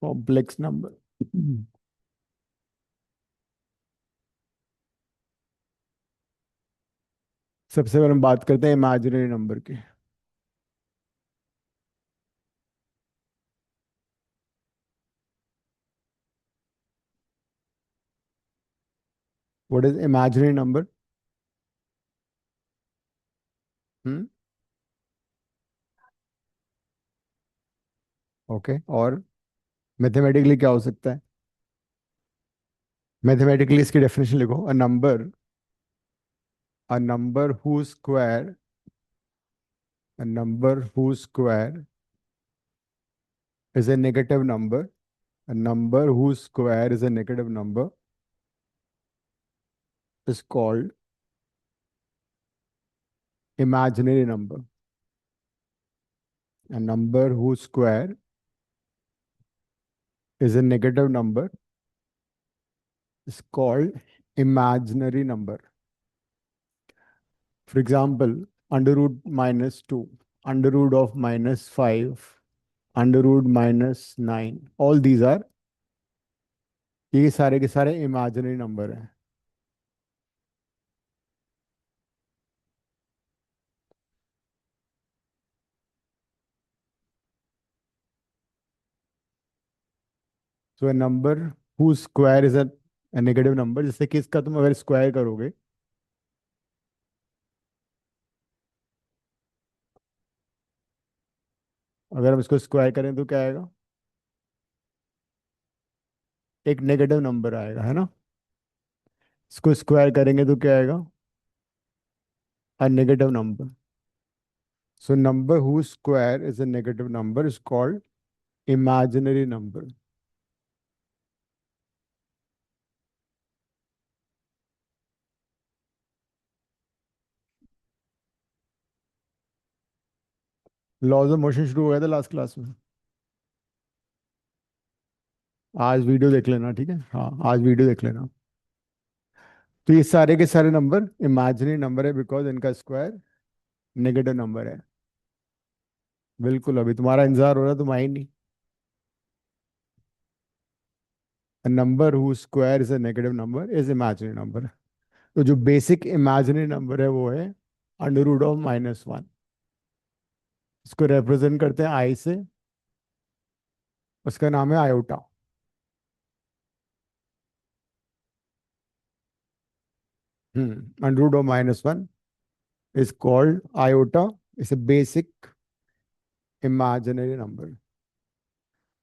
Complex number. सबसे पहले हम बात करते हैं इमेजिनरी नंबर की। What is imaginary number? Hmm. Okay, और मैथमेटिकली क्या हो सकता है? मैथमेटिकली इसकी डेफिनेशन लिखो। A number whose square is a negative number. A number whose square is a negative number is called imaginary number. A number whose square is a negative number is called imaginary number. For example, under root minus 2, under root of minus 5, under root minus 9, all these are, ये सारे के सारे imaginary number हैं। So a number who square is a negative number, जैसे कि इसका तुम अगर स्क्वायर करोगे, अगर हम इसको स्क्वायर करें तो क्या आएगा? एक नेगेटिव नंबर आएगा, है ना। इसको स्क्वायर करेंगे तो क्या आएगा? A negative number. So number who square is a negative number is called imaginary number. Laws of motion शुरू हो गया था लास्ट क्लास में। आज वीडियो देख लेना, ठीक है। हाँ, आज वीडियो देख लेना। तो ये सारे के सारे नंबर इमेजिनरी नंबर है बिकॉज इनका स्क्वायर नेगेटिव नंबर है। बिल्कुल, अभी तुम्हारा इंतजार हो रहा है, तुम आई नहीं। A number whose square is a negative number is imaginary number. तो जो बेसिक इमेजिनरी नंबर है वो है under root of minus one. इसको रिप्रेजेंट करते हैं आई से, उसका नाम है iota. Under root of minus one is called iota. It's a basic imaginary number.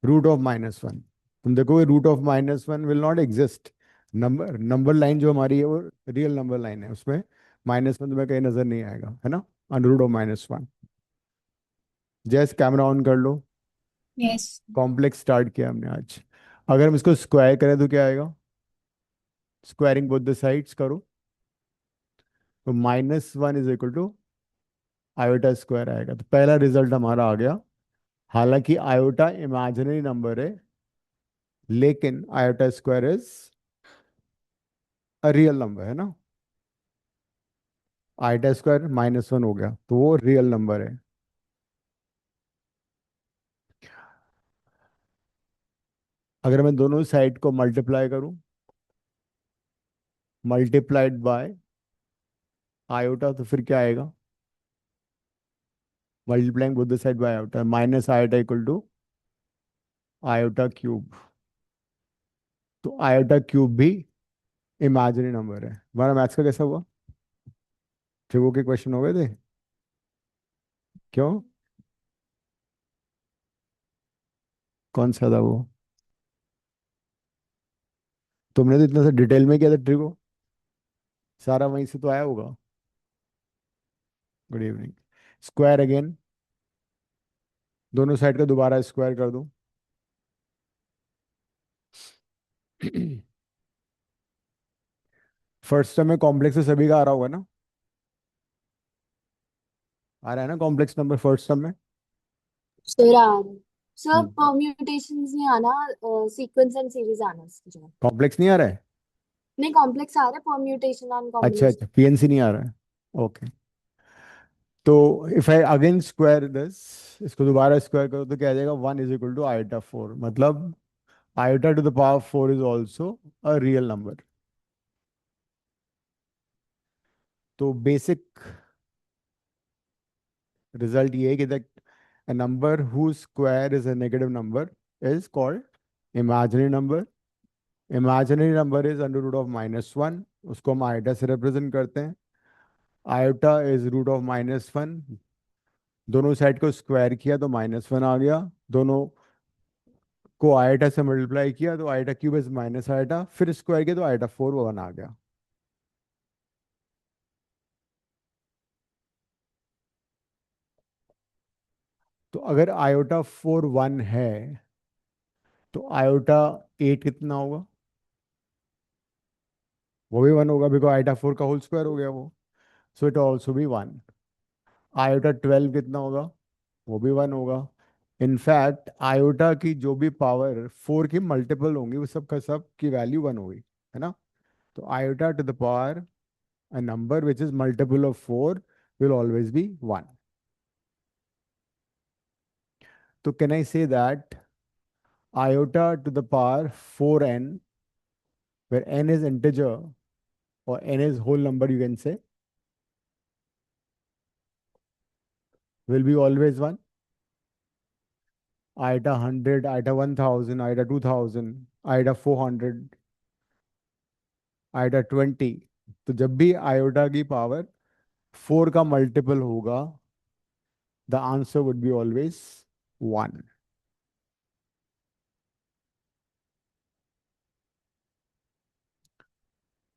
Root of minus one, तुम देखोगे root of minus one will not exist. Number line जो हमारी है वो रियल नंबर लाइन है, उसमें माइनस वन तुम्हें कहीं नजर नहीं आएगा, है ना। Under root of minus one. जैस कैमरा ऑन कर लो। यस। कॉम्प्लेक्स स्टार्ट किया हमने आज। अगर हम इसको स्क्वायर करें तो क्या आएगा? स्क्वायरिंग बोथ द साइड्स करो, तो minus one is equal to iota square आएगा। तो पहला रिजल्ट हमारा आ गया। हालांकि आयोटा इमेजिनरी नंबर है, लेकिन iota square is a real number, है ना। आयोटा स्क्वायर माइनस वन हो गया तो वो रियल नंबर है। अगर मैं दोनों साइड को मल्टीप्लाई करूं, मल्टीप्लाइड बाय आयोटा, तो फिर क्या आएगा? Multiplying both the side by iota, minus iota equal to iota cube. तो आयोटा क्यूब भी इमेजिनरी नंबर है। हमारा मैथ्स का कैसा हुआ? ट्रिगो के क्वेश्चन हो गए थे? क्यों? कौन सा था वो? तुमने तो इतना सा डिटेल में किया था ट्रिगो, सारा वहीं से तो आया होगा। Good evening. स्क्वायर अगेन, दोनों साइड का दोबारा स्क्वायर कर दो। फर्स्ट टर्म में कॉम्प्लेक्स तो सभी का आ रहा होगा ना। आ रहा है ना कॉम्प्लेक्स नंबर फर्स्ट टर्म में। सर आ रहा है। सर हम्म। परम्यूटेशंस नहीं आना, सीक्वेंस एंड सीरीज आना इसकी जगह। कॉम्प्लेक्स नहीं आ रहा है? नहीं, कॉम्प्लेक्स आ रहा है, परम्यूटेशन एंड अच्छा कॉम्बिनेशन। अच्छा, पीएनसी नहीं आ रहा है। ओके। तो if I again square this, इसको दोबारा स्क्वायर करो तो क्या आ जाएगा? One is equal to iota four. मतलब iota to the power 4 is also a real number. तो बेसिक रिजल्ट ये है कि that a number whose square is a negative number is called imaginary number. Imaginary number is under root of -1. उसको हम iota से represent करते हैं. Iota is root of -1. दोनों साइड को स्क्वायर किया तो -1 आ गया. दोनों को आयटा से मल्टीप्लाई किया तो eta cube is minus eta, फिर स्क्वायर किया तो आयटा 4 1 आ गया. तो अगर आयोटा 4 1 है तो आयोटा 8 कितना होगा? वो भी 1 होगा, बिकॉज आयोटा 4 का होल स्क्वायर हो गया वो. सो इट ऑल्सो भी 1. आयोटा 12 कितना होगा? वो भी 1 होगा. इनफैक्ट आयोटा की जो भी पावर 4 की मल्टीपल होंगी वो सब का सब की वैल्यू 1 होगी, है ना. तो iota to the power a number which is multiple of 4 will always be 1. So can I say that iota to the power 4n, where n is integer or n is whole number, you can say, will be always 1. Iota 100, iota 1000, iota 2000, iota 400, iota 20. तो जब भी iota की power 4 का multiple होगा, the answer would be always 1.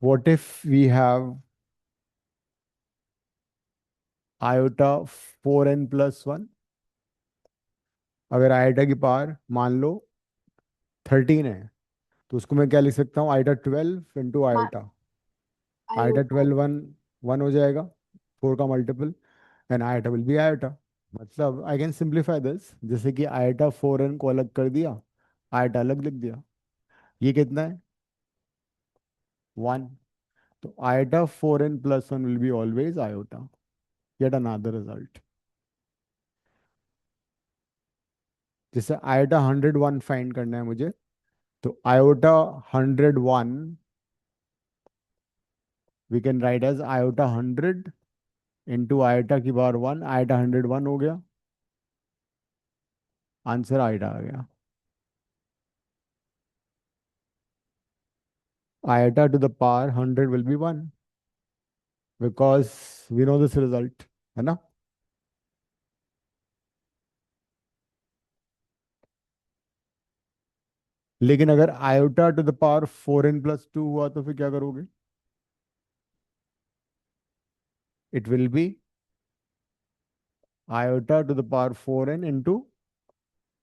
What if we have iota 4n plus 1? अगर iota की power मान लो 13 है तो उसको मैं क्या लिख सकता हूँ? Iota 12 into iota. Iota iota 12 1 1 हो जाएगा, 4 का multiple, and iota will be iota. मतलब आई कैन सिंप्लीफाई दिस, जैसे कि आयोटा 4n को अलग कर दिया, आयोटा अलग लिख दिया. ये कितना है? 1. तो iota 4n plus 1 will be always iota. Get another result. जैसे आयोटा 101 फाइंड करना है मुझे, तो iota 101 we can write as iota 100 into iota की पावर 1. आयोटा 101 हो गया, आंसर आयोटा आ गया. Iota to the power 100 will be 1 because we know this result, है ना. लेकिन अगर iota to the power 4n plus 2 हुआ तो फिर क्या करोगे? It will be iota to the power 4n into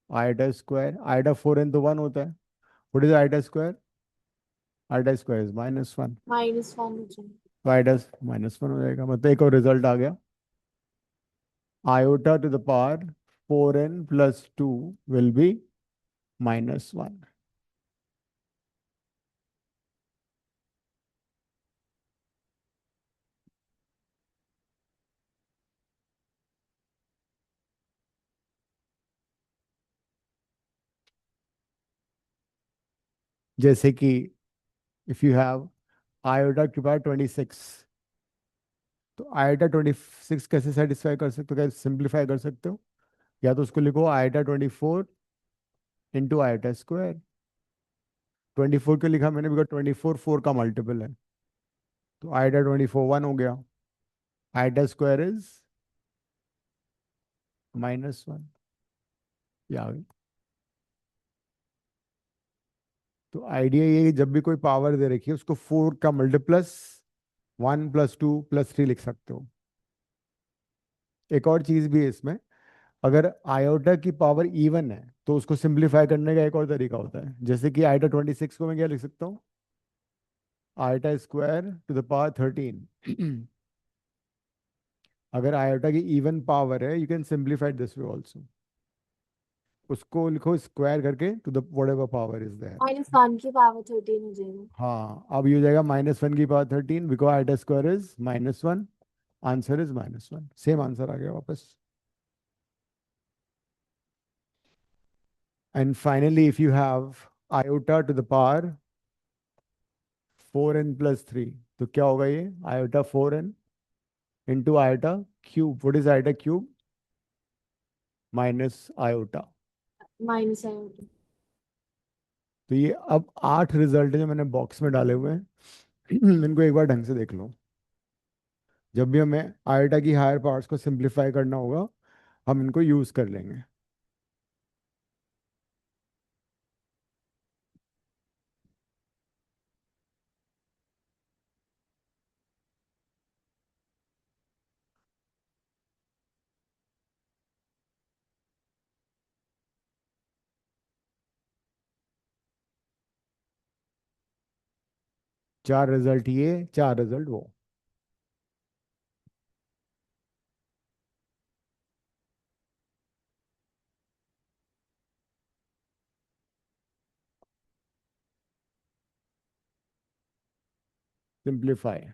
iota square. Iota 4n तो 1 होता है. What is iota square? Iota square is -1. -1 हो जाएगा। तो आयोटा -1 हो जाएगा. मतलब एक और रिजल्ट आ गया. Iota to the power 4n plus 2 will be -1. जैसे कि इफ यू हैव आयोटा की पावर 26, तो आयोटा 26 कैसे सेटिस्फाई कर सकते हो, कैसे सिंप्लीफाई कर सकते हो? या तो उसको लिखो आयोटा 24 इंटू आयोटा स्क्वायर. 24 क्यों लिखा मैंने? बिकॉज 24 4 का मल्टीपल है. तो आयोटा 24 1 हो गया. Iota square is -1. ये आ गई. तो आइडिया ये है कि जब भी कोई पावर दे रखी है उसको 4 का मल्टीप्लस 1 प्लस 2 प्लस 3 लिख सकते हो. एक और चीज भी है इसमें, अगर आयोटा की पावर इवन है तो उसको सिंप्लीफाई करने का एक और तरीका होता है. जैसे कि आयोटा 26 को मैं क्या लिख सकता हूँ? Iota square to the power 13. अगर आयोटा की इवन पावर है you can simplify this way also. उसको लिखो स्क्वायर करके to the whatever power is there. -1 की पावर 13 हो जाएगा। हाँ, अब ये हो जाएगा -1 की power 13 because iota square is -1. Answer is -1. Same answer आ गया वापस. And finally if you have iota to the power 4n+3। तो क्या होगा ये, आयोटा 4n into iota cube. What is iota cube? Minus iota. Minus iota. तो ये अब 8 रिजल्ट है जो मैंने बॉक्स में डाले हुए हैं। इनको एक बार ढंग से देख लो। जब भी हमें आयोटा की हायर पार्ट्स को सिंप्लीफाई करना होगा, हम इनको यूज कर लेंगे। चार रिजल्ट ये, चार रिजल्ट वो। सिंप्लीफाई।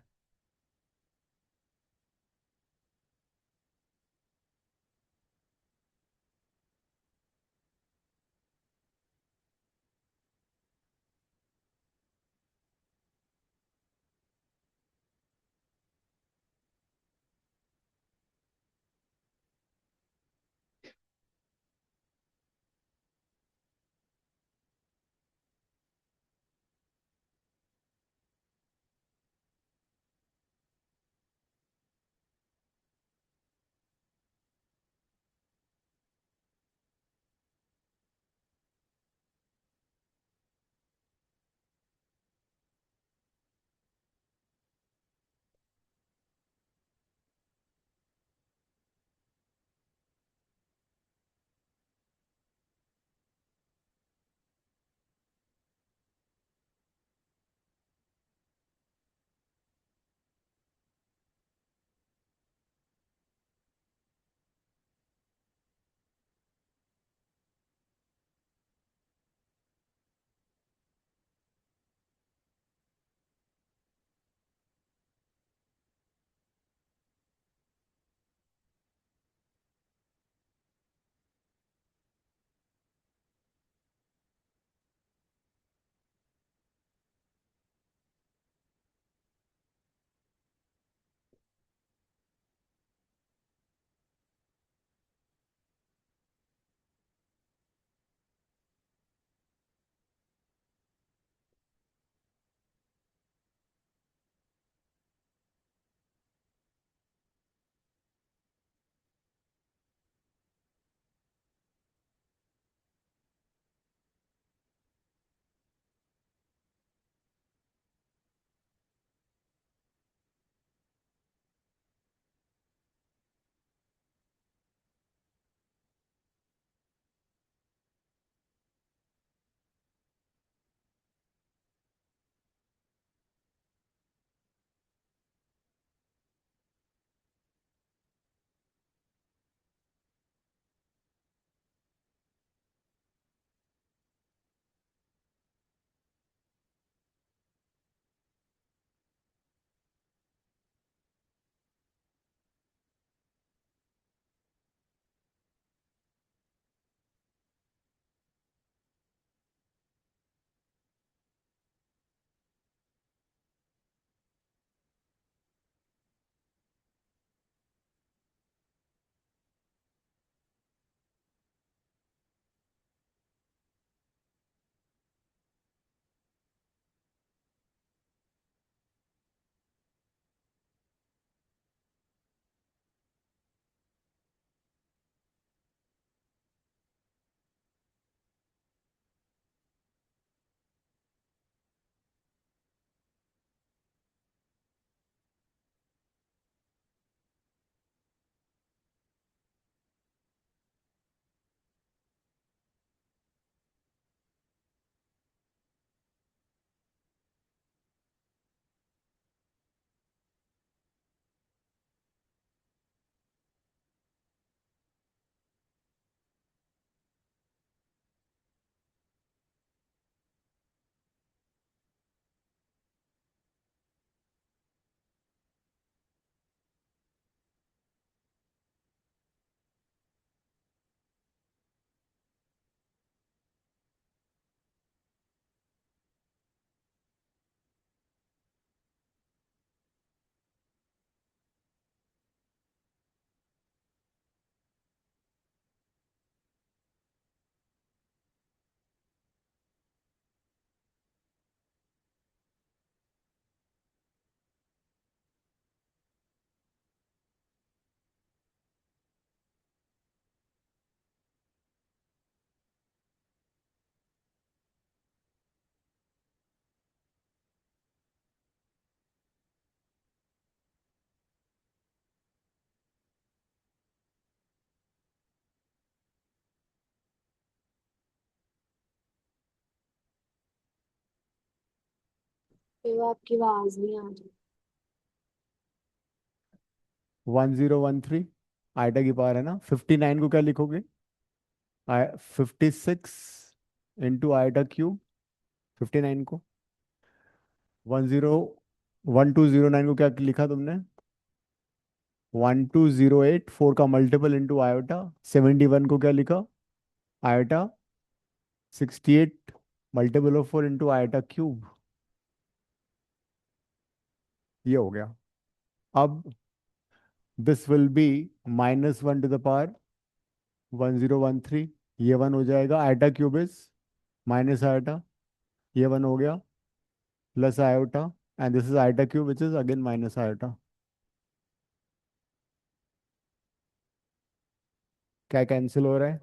फिर वो आपकी आवाज नहीं आ रही। 1013 आइटा की पावर है ना। 59 को क्या लिखोगे? 56 इंटू आइटा क्यूब। 59 को 1209 को क्या लिखा तुमने? 12084 फोर का मल्टीपल इंटू आयोटा। 71 को क्या लिखा? Iota 68 multiple of 4 into iota cube. ये हो गया। अब this will be -1 to the power 1013। ये वन हो जाएगा। Iota cube is minus iota. ये वन हो गया। Plus iota. And this is iota cube which is again minus iota. क्या कैंसिल हो रहा है?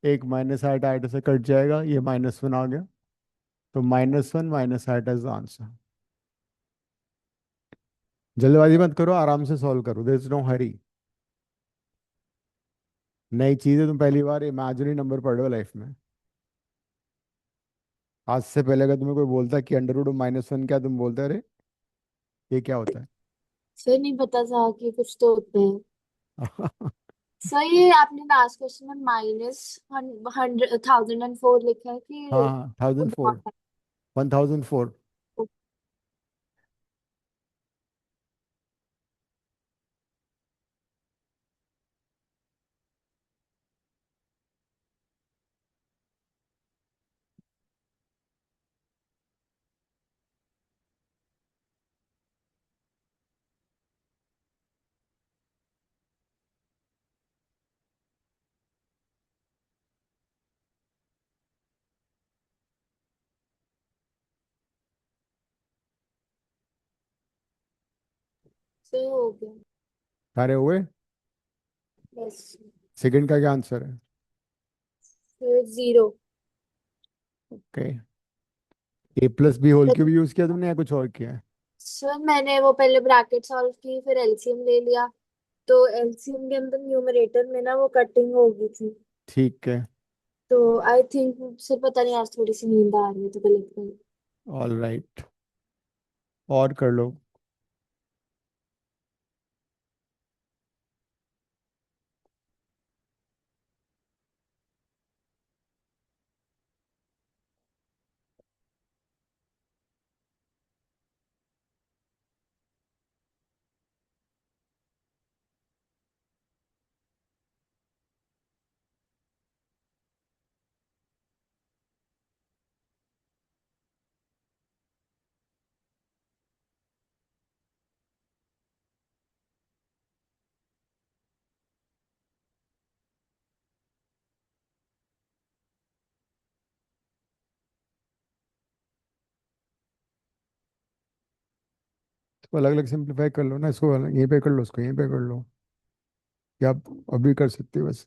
एक माइनस आयोटा आयोटा से कट जाएगा। ये -1 आ गया। तो -1 minus iota is the answer. जल्दबाजी मत करो, आराम से सॉल्व करो। There is no hurry. नई चीज है, तुम पहली बार इमेजिनरी नंबर पढ़ रहे हो लाइफ में। आज से पहले अगर तुम्हें कोई बोलता कि √-1, क्या तुम बोलते? अरे ये क्या होता फिर नहीं पता था कि कुछ तो होते हैं। है? सर ये आपने लास्ट क्वेश्चन में -1004 लिखा है कि हाँ, 1004। 1004। सही हो गया। सारे हुए? बस। सेकंड का क्या आंसर है? फिर 0। Okay. A plus B whole cube use किया तुमने या कुछ और किया है? सर मैंने वो पहले ब्रैकेट सॉल्व की, फिर एलसीएम ले लिया। तो एलसीएम के अंदर न्यूमरेटर में ना वो कटिंग हो गई थी। ठीक है। तो आई थिंक, सर पता नहीं, आज थोड़ी सी नींद आ रही है तो गलत कर। All right. और कर लो। तो अलग अलग सिंप्लीफाई कर लो ना, इसको यहीं पे कर लो, इसको यहीं पे कर लो। या आप अभी कर सकते हो बस।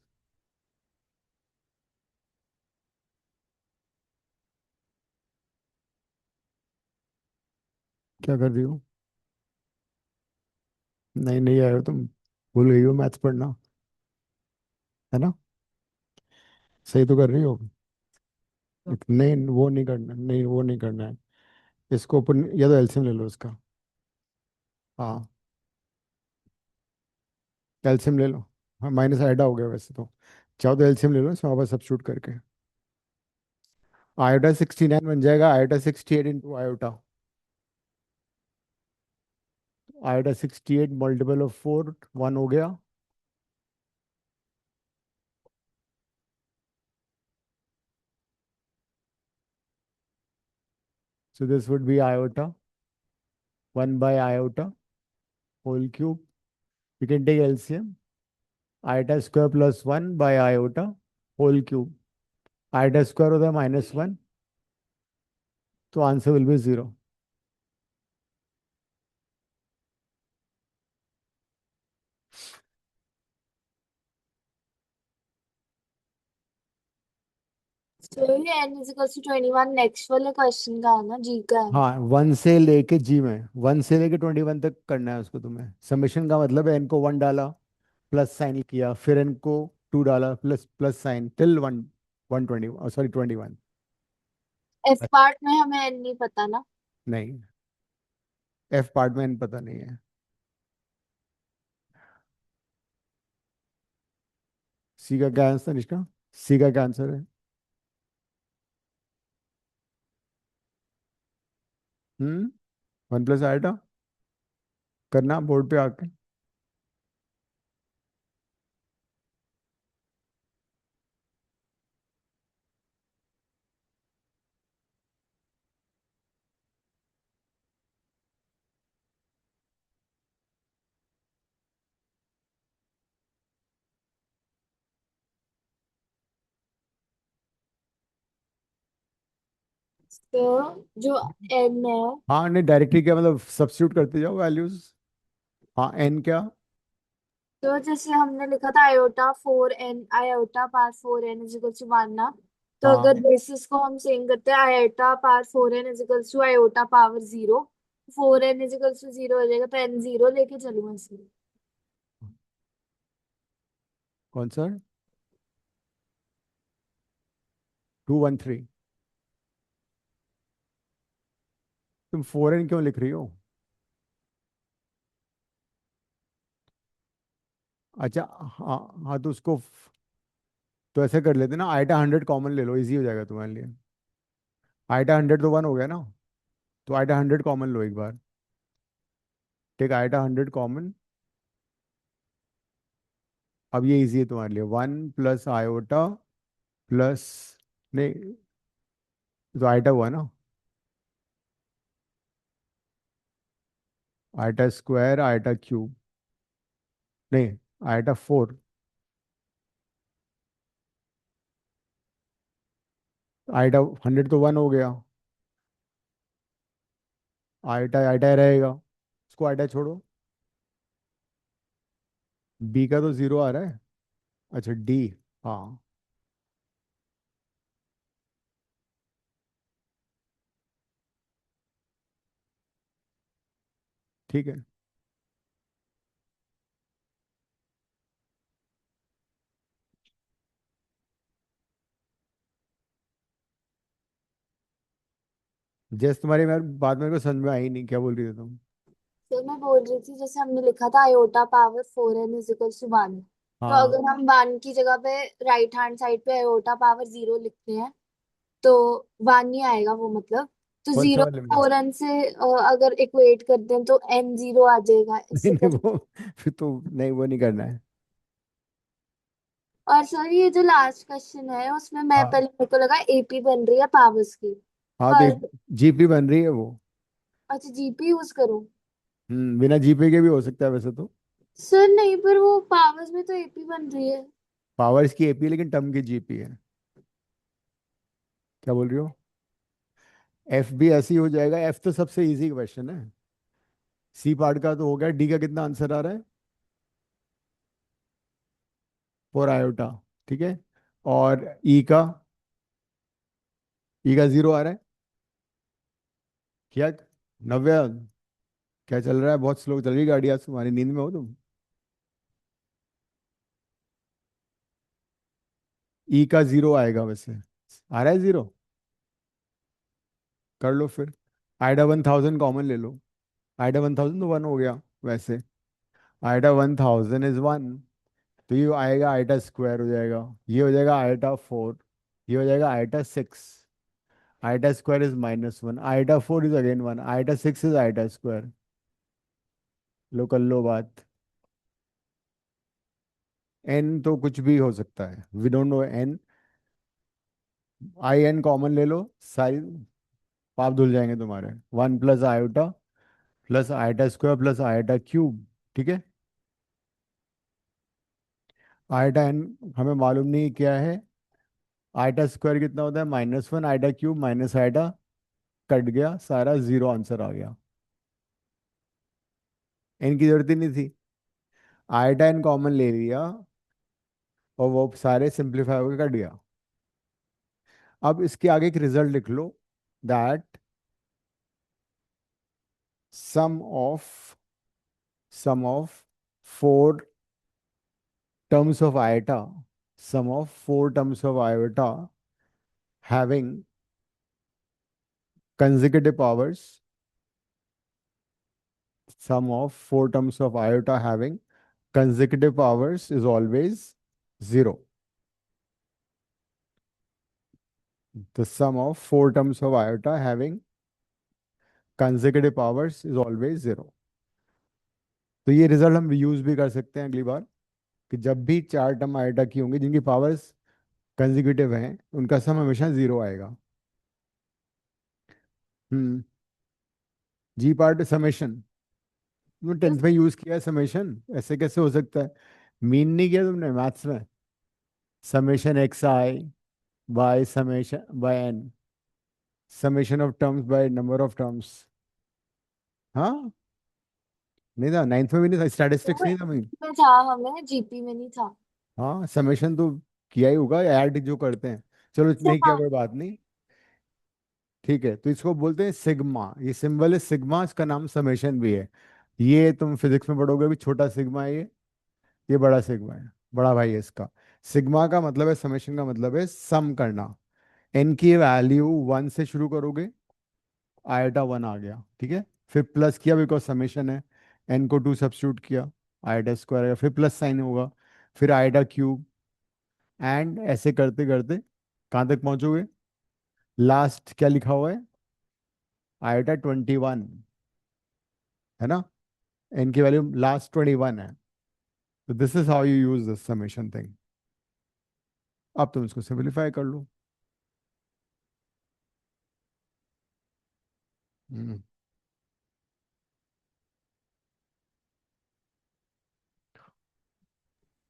क्या कर रही हो? नहीं, नहीं आए हो तुम। भूल गई हो मैथ्स पढ़ना, है ना? सही तो कर रही हो। नहीं, वो नहीं करना, नहीं वो नहीं करना है। इसको अपन या तो एलसीएम ले लो इसका। हाँ, एलसीएम ले लो। हाँ, माइनस आइडा हो गया वैसे तो। चाहो तो एलसीएम ले लो इसमें वापस सब्स्टिट्यूट करके। आयोटा 69 बन जाएगा। Iota 68 into iota. Iota 68 multiple of 4 1 हो गया। So this would be iota 1 by iota whole cube. You can take LCM. Iota square plus 1 by iota whole cube. Iota square होता है -1, तो आंसर विल बी 0। सर ये n = 21 next वाले question का है ना, जी का है। हाँ, 1 से लेके जी में, 1 से लेके 21 तक करना है उसको तुम्हें। समेशन का मतलब है एन को 1 डाला, प्लस साइन किया, फिर एन को 2 डाला, plus plus sign till 120, sorry 21। F part में हमें n नहीं पता ना। नहीं, एफ पार्ट में n पता नहीं है। सी का क्या आंसर इसका? सी का क्या आंसर है? 1 + आइटा करना बोर्ड पे आके। तो जो एन है, हाँ नहीं, डायरेक्टली क्या मतलब सब्स्टिट्यूट करते जाओ वैल्यूज। हाँ, एन क्या? तो जैसे हमने लिखा था iota 4n, iota power 4n is equal to 1 ना। तो अगर हाँ, बेसिस को हम सेम करते हैं, iota power 4n is equal to iota power 0, 4n is equal to 0 हो जाएगा, तो n 0 लेके चलूंगा इसमें। कौन सा? 213। तुम 4n क्यों लिख रही हो? अच्छा। हाँ हाँ, तो उसको तो ऐसे कर लेते ना, आइटा 100 कॉमन ले लो, इजी हो जाएगा तुम्हारे लिए। आइटा 100 तो 1 हो गया ना, तो आइटा 100 कॉमन लो एक बार। ठीक, आइटा 100 कॉमन। अब ये इजी है तुम्हारे लिए, 1 + आयोटा प्लस, नहीं, तो आइटा हुआ ना, आइटा स्क्वायर, आइटा क्यूब, नहीं, आइटा 4। आइटा 100 तो 1 हो गया, आइटा आइटा रहेगा, उसको आइटा छोड़ो। बी का तो 0 आ रहा है। अच्छा, डी। हाँ, ठीक है। जैसे तुम्हारी बात मेरे को समझ में आई नहीं, क्या बोल रही थी तुम? तो मैं बोल रही थी, जैसे हमने लिखा था iota power 4n is equal to 1, तो हाँ, अगर हम 1 की जगह पे राइट हैंड साइड पे आयोटा पावर 0 लिखते हैं, तो 1 ही आएगा वो, मतलब। तो कौन सा 0 वाले में? 4n से अगर इक्वेट करते हैं तो n 0 आ जाएगा, नहीं इससे नहीं, कर। वो फिर तो नहीं, वो नहीं करना है। और सर, ये जो लास्ट क्वेश्चन है उसमें मैं हाँ पहले, मेरे को लगा एपी बन रही है पावर्स की। हाँ, तो पर जीपी बन रही है वो। अच्छा, जीपी यूज करूं? बिना जीपी के भी हो सकता है वैसे तो। सर नहीं, पर वो पावर्स में तो एपी बन रही है। पावर्स की एपी, लेकिन टर्म की जीपी है। क्या बोल रही हो? एफ भी ऐसे ही हो जाएगा, एफ तो सबसे इजी क्वेश्चन है। सी पार्ट का तो हो गया, डी का कितना आंसर आ रहा है? 4 आयोटा। ठीक है। और ई का 0 आ रहा है। क्या? नव्या, क्या चल रहा है? बहुत स्लो चल रही गाड़ी आज, तुम्हारी नींद में हो तुम? ई का 0 आएगा वैसे, आ रहा है 0? कर लो फिर। आइडा 1000 कॉमन ले लो। आइडा 1000 तो 1 हो गया वैसे। आइडा 1000 इज 1, तो ये आएगा आइटा स्क्वायर हो जाएगा। ये हो जाएगा आइटा 4। ये हो जाएगा iota 6। Iota square is -1, iota 4 is again 1, iota 6 is iota square. लो, कर लो बात। एन तो कुछ भी हो सकता है, we don't know n. I n common ले लो, सारी पाप धुल जाएंगे तुम्हारे। 1 + iota plus iota square plus iota cube. ठीक है। आइटा एन हमें मालूम नहीं क्या है। आइटा स्क्वायर कितना होता है? -1, iota cube minus iota, cut गया सारा, 0 आंसर आ गया। एन की जरूरत ही नहीं थी, आइटा एन कॉमन ले लिया, और वो सारे सिंप्लीफाई होकर कट गया। अब इसके आगे एक रिजल्ट लिख लो, that sum of sum of four terms of iota, sum of 4 terms of iota having consecutive powers sum of four terms of iota having consecutive powers is always zero. The sum of four terms of iota having consecutive powers is always zero. तो ये result हम use भी कर सकते हैं अगली बार, कि जब भी चार टर्म आइटा की होंगी जिनकी पावर्स कंसेक्यूटिव हैं, उनका सम हमेशा जीरो आएगा। हम्म। जी पार्ट समेशन, तुमने टेंथ में यूज किया है समेशन, ऐसे कैसे हो सकता है? मीन नहीं किया तुमने मैथ्स में? Summation x i by summation by n, summation of terms by number of terms. हाँ, नहीं था नाइन्थ में भी, नहीं था, स्टैटिस्टिक्स नहीं था मीन। में था, हमें जीपी में नहीं था। हाँ समेशन तो किया ही होगा, ऐड जो करते हैं। चलो अच्छा नहीं किया हाँ। कोई बात नहीं। ठीक है, तो इसको बोलते हैं सिग्मा, ये सिंबल है सिग्मा, इसका नाम समेशन भी है। ये तुम फिजिक्स में पढ़ोगे भी, छोटा सिग्मा है ये बड़ा सिग्मा है, बड़ा भाई है इसका। सिग्मा का मतलब है, समेशन का मतलब है सम करना। एन की वैल्यू वन से शुरू करोगे, आयोटा वन आ गया, ठीक है। फिर प्लस किया बिकॉज समेशन है, एन को टू सब्स्टिट्यूट किया, आयोटा स्क्वायर आएगा, फिर प्लस साइन होगा, फिर आयोटा क्यूब, एंड ऐसे करते करते कहाँ तक पहुंचोगे? लास्ट क्या लिखा हुआ है? आयोटा 21, है ना? एन की वैल्यू लास्ट 21 है। तो this is how you use this summation thing. अब तुम इसको सिंपलीफाई कर लो। हम्म।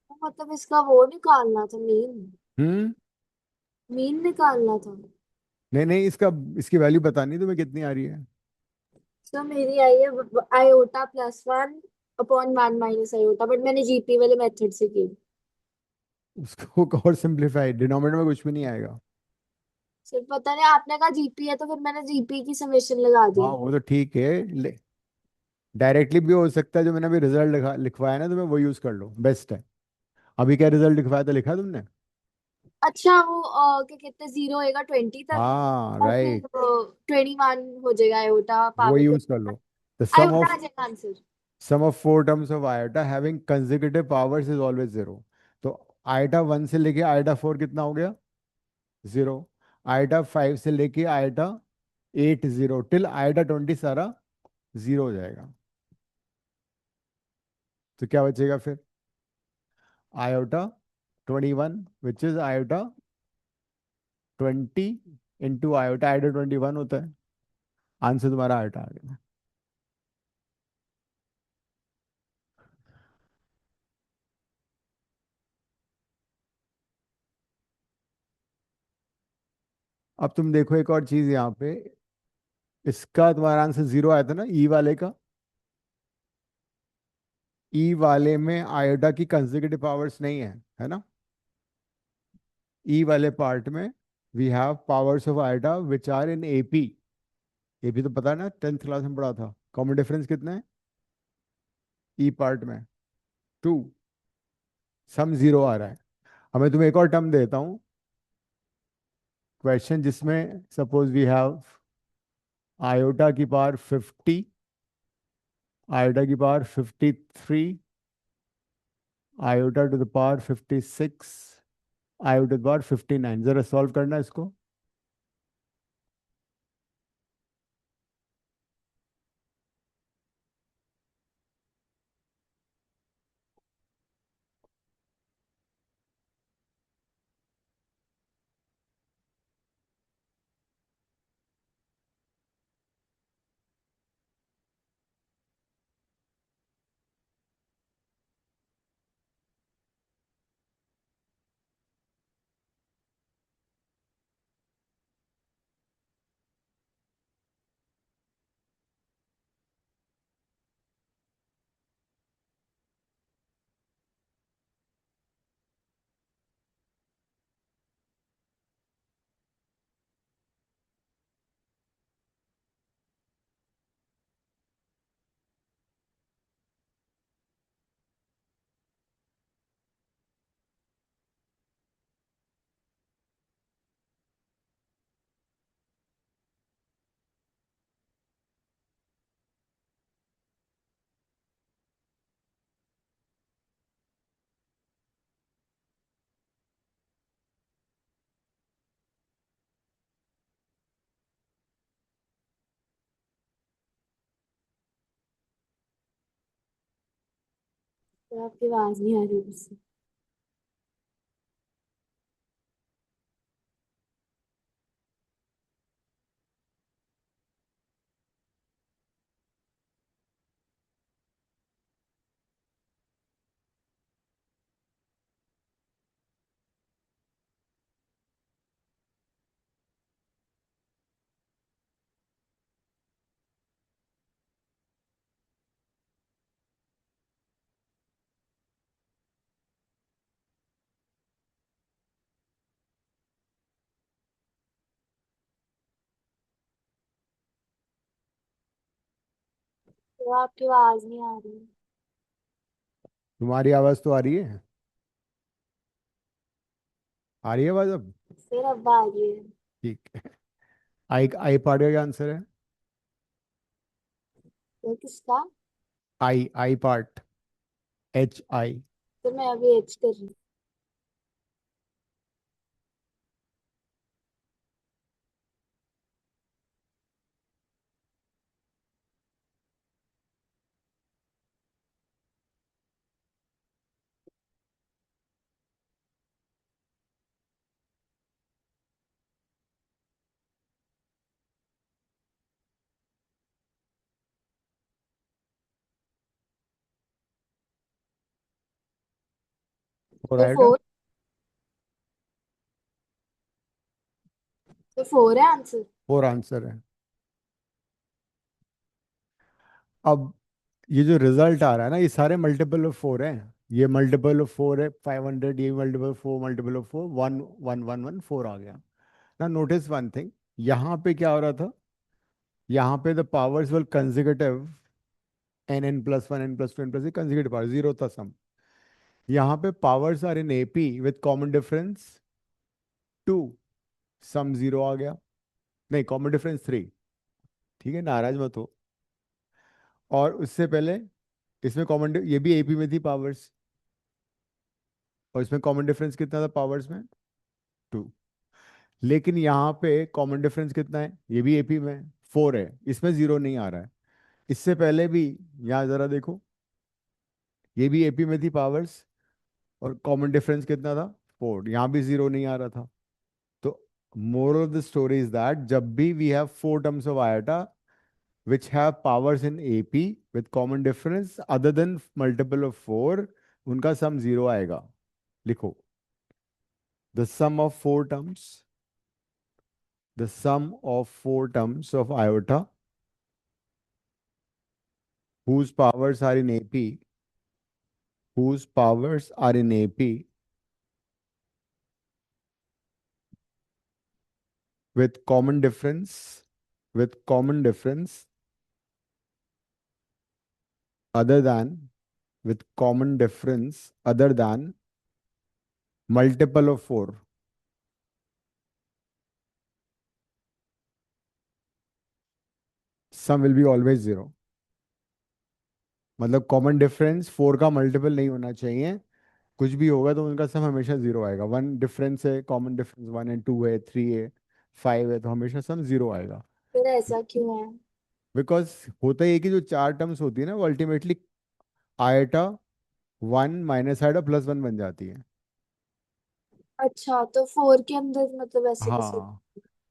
तो मतलब इसका वो निकालना था, मीन। हम्म। मीन निकालना था। नहीं नहीं, इसका, इसकी वैल्यू बतानी है तुम्हें कितनी आ रही है। तो मेरी आई है iota plus one upon one minus iota, but मैंने जीपी वाले मेथड से की। उसको और सिंपलीफाई, डिनोमिनेटर में कुछ भी नहीं आएगा। सिर्फ पता नहीं, आपने कहा जीपी है तो फिर मैंने जीपी की समेशन लगा दी। हाँ वो तो ठीक है, डायरेक्टली भी हो सकता है, जो मैंने अभी रिजल्ट लिखवाया ना, तुम्हें वो यूज कर लो, बेस्ट है। अभी क्या रिजल्ट लिखवाया था, लिखा है तुमने? अच्छा वो क्या कहते हैं, जीरो होएगा 20 तक, हाँ और फिर राइट, 21 हो जाएगा आयोटा वो पावर यूज कर 21। लो। द सम आयोटा ऑफ आ जाएगा answer. Sum of four terms of iota having consecutive powers is always zero. तो आयोटा वन से लेके आयोटा फोर कितना हो गया? जीरो। आयोटा फाइव से लेके iota eight zero, till iota 20 सारा जीरो हो जाएगा। तो क्या बचेगा फिर? Iota 21, which is iota 20 into iota, iota 21 होता है। आंसर तुम्हारा आयोटा आ गया। अब तुम देखो एक और चीज यहाँ पे, इसका तुम्हारा आंसर जीरो आया था ना ई वाले का? ई वाले में आयोटा की कंसेक्यूटिव पावर्स नहीं है ना? ई वाले पार्ट में we have powers of iota which are in AP. AP तो पता है ना, टेंथ क्लास में पढ़ा था। कॉमन डिफरेंस कितना है ई पार्ट में? टू। सम जीरो आ रहा है। अब मैं तुम्हें एक और टर्म देता हूँ, क्वेश्चन जिसमें सपोज वी हैव आयोटा की पावर 50, आयोटा की power 53, iota to the power 56, iota to the power 59। जरा सॉल्व करना इसको। तो आपकी आवाज नहीं आ रही मुझसे। तो आपकी आवाज नहीं आ रही। तुम्हारी आवाज तो आ रही है। आ रही है आवाज अब। फिर अब आ रही है। ठीक है। आई आई पार्ट का क्या आंसर है? तो किसका? आई आई पार्ट। H I. तो मैं अभी एच कर रही हूँ। और तो आएगा। फोर। तो फोर है आंसर। फोर आंसर है। अब ये जो रिजल्ट आ रहा है ना, ये सारे मल्टीपल ऑफ फोर है। ये मल्टीपल ऑफ फोर है 500, ये multiple four, multiple of four, one one one one four आ गया ना। नोटिस वन थिंग, यहाँ पे क्या हो रहा था? यहाँ पे the powers were consecutive, n n plus one, n plus two, n plus consecutive power, zero था सम। यहाँ पे powers are in AP with common difference two, sum zero आ गया। नहीं, कॉमन डिफरेंस थ्री। ठीक है, नाराज मत हो। और उससे पहले इसमें कॉमन, ये भी एपी में थी पावर्स, और इसमें कॉमन डिफरेंस कितना था पावर्स में? टू। लेकिन यहाँ पे कॉमन डिफरेंस कितना है? ये भी एपी में फोर है, इसमें जीरो नहीं आ रहा है। इससे पहले भी, यहाँ जरा देखो, ये भी एपी में थी पावर्स, और कॉमन डिफरेंस कितना था? फोर, यहाँ भी जीरो नहीं आ रहा था। तो moral of the story is that जब भी we have four terms of iota which have powers in AP with common difference other than multiple of 4, उनका सम जीरो आएगा। लिखो, the sum of four terms, the sum of four terms of iota whose powers are in AP, whose powers are in AP with common difference, with common difference other than, with common difference other than multiple of 4, sum will be always zero। मतलब common difference four का multiple नहीं होना चाहिए। कुछ भी होगा तो उनका सम हमेशा जीरो आएगा। वन डिफरेंस है, कॉमन डिफरेंस वन है, टू है, थ्री है, फाइव है, तो हमेशा सम जीरो आएगा। फिर ऐसा क्यों है? बिकॉज होता ही है कि जो चार टर्म्स होती है ना, वो ultimately eta one minus eta plus one बन जाती है। अच्छा, तो फोर के अंदर मतलब ऐसे कैसे? हाँ,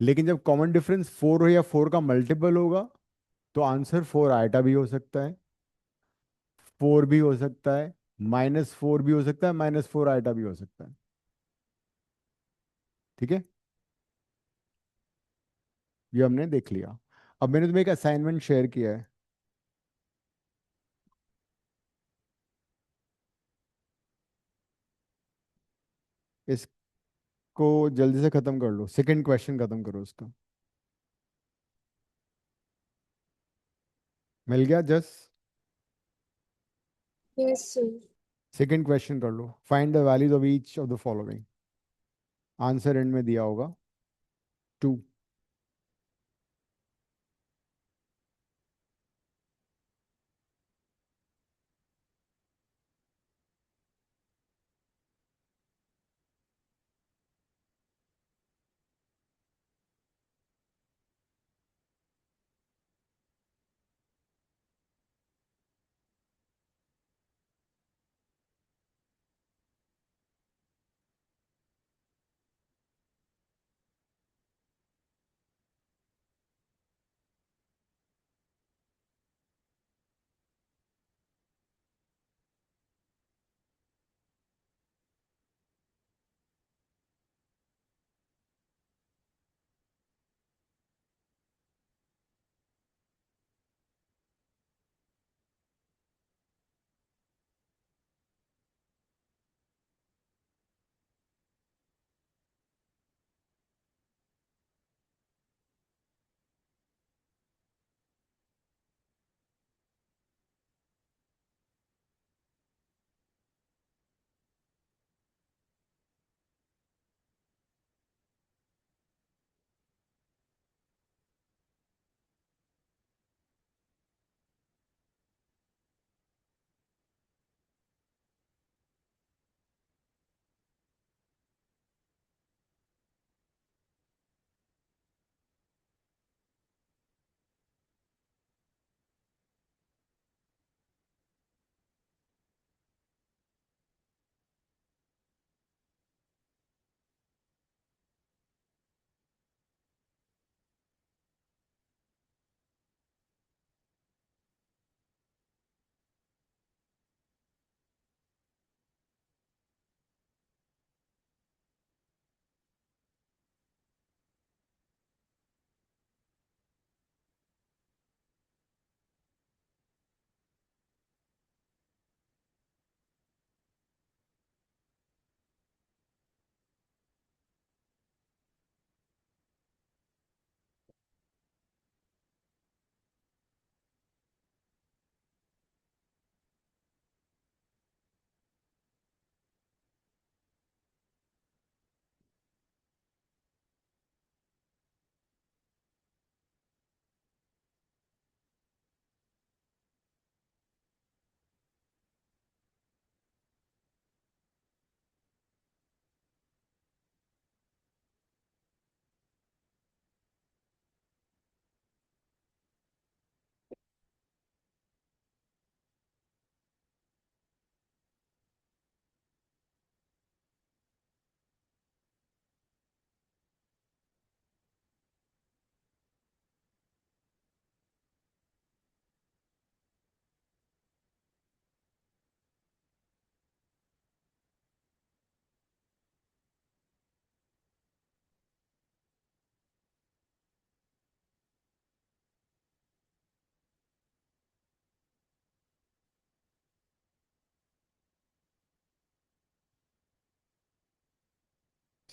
लेकिन जब कॉमन डिफरेंस फोर हो या फोर का मल्टीपल होगा, तो आंसर फोर आयटा भी हो सकता है, फोर भी हो सकता है, माइनस फोर भी हो सकता है, माइनस फोर आयटा भी हो सकता है। ठीक है, ये हमने देख लिया। अब मैंने तुम्हें एक असाइनमेंट शेयर किया है, इसको जल्दी से खत्म कर लो, सेकंड क्वेश्चन खत्म करो उसका। मिल गया जस? Yes sir. सेकंड क्वेश्चन कर लो, find the values of each of the following. Answer end में दिया होगा, टू।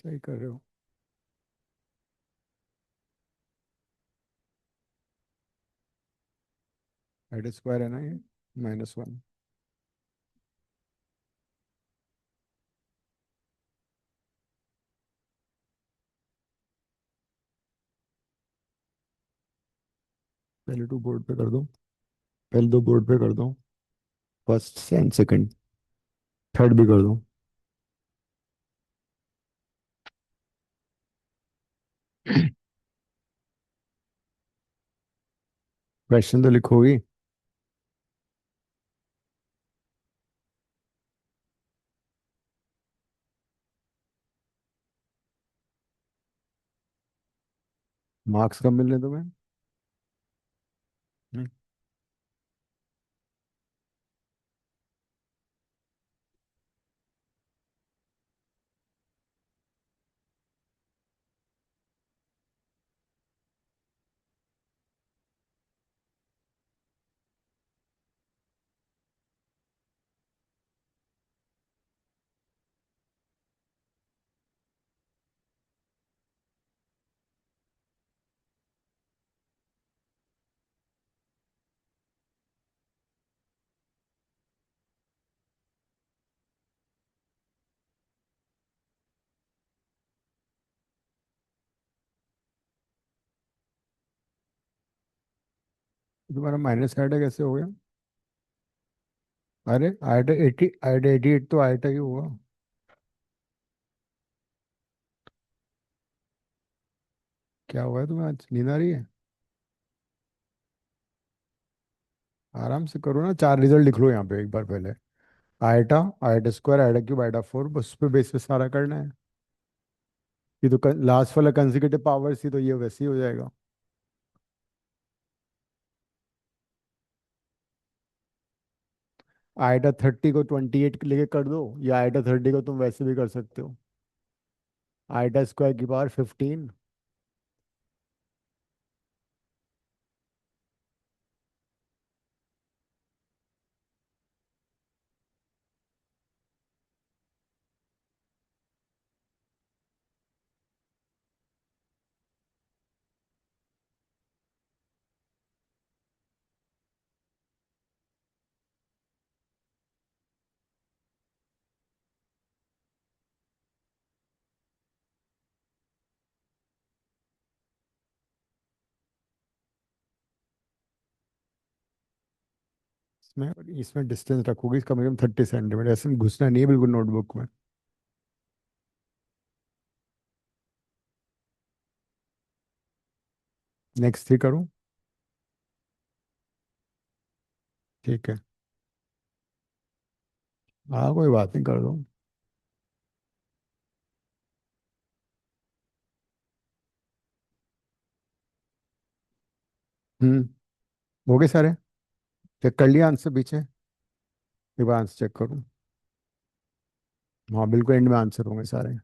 सही कर रहे हो। हाइट स्क्वायर है ना ये, -1। पहले 2 बोर्ड पे कर दो। पहले 2 बोर्ड पे कर दो। First and second. थर्ड भी कर दो। क्वेश्चन तो लिखोगी। मार्क्स कब मिलने तुम्हें? हम्म, तुम्हारा माइनस आइटा कैसे हो गया? अरे आइटा 80, आइटा 88 तो आइटा ही हुआ। क्या हुआ है तुम्हें, आज नींद आ रही है? आराम से करो ना, 4 रिजल्ट लिख लो यहाँ पे एक बार पहले। Iota, iota square, iota cube, iota 4, बस उस पे बेस पे सारा करना है। ये तो लास्ट वाला कंसेक्यूटिव पावर्स ही, तो ये वैसे ही हो जाएगा। आइटा 30 को 28 लेके कर दो, या आइटा 30 को तुम वैसे भी कर सकते हो। आइटा स्क्वायर की पावर 15। इसमें इसमें डिस्टेंस रखोगी कम से कम 30 सेंटीमीटर, ऐसे में घुसना नहीं है बिल्कुल नोटबुक में। नेक्स्ट ही करूँ? ठीक है। हाँ कोई बात नहीं, कर दो। हम्म। हो गए सारे? चेक कर लिया आंसर पीछे? एक बार आंसर चेक करूँ। हाँ बिल्कुल एंड में आंसर होंगे सारे।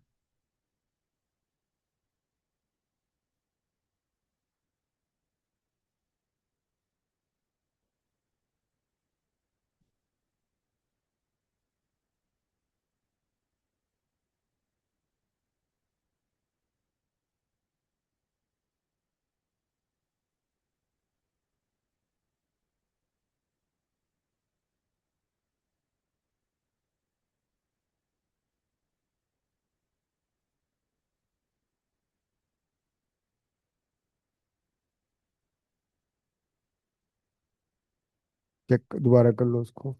चेक दोबारा कर लो उसको।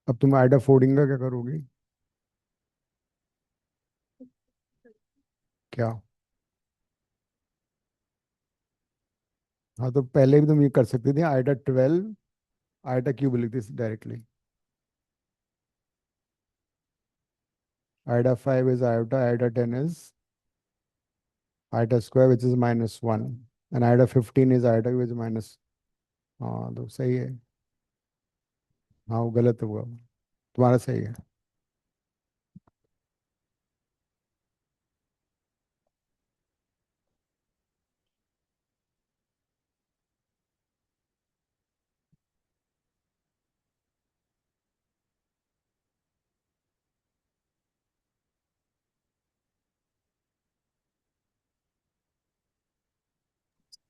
अब तुम आइडा फोल्डिंग का क्या करोगी? क्या? हाँ तो पहले भी तुम ये कर सकती थी, आइडा 12, आइडा क्यूब लिखती directly. Aida 5 is iota, Aida 10 is Aida square which is -1, and Aida 15 is Aida which minus. हाँ तो सही है। हाँ वो गलत हुआ, तुम्हारा सही है।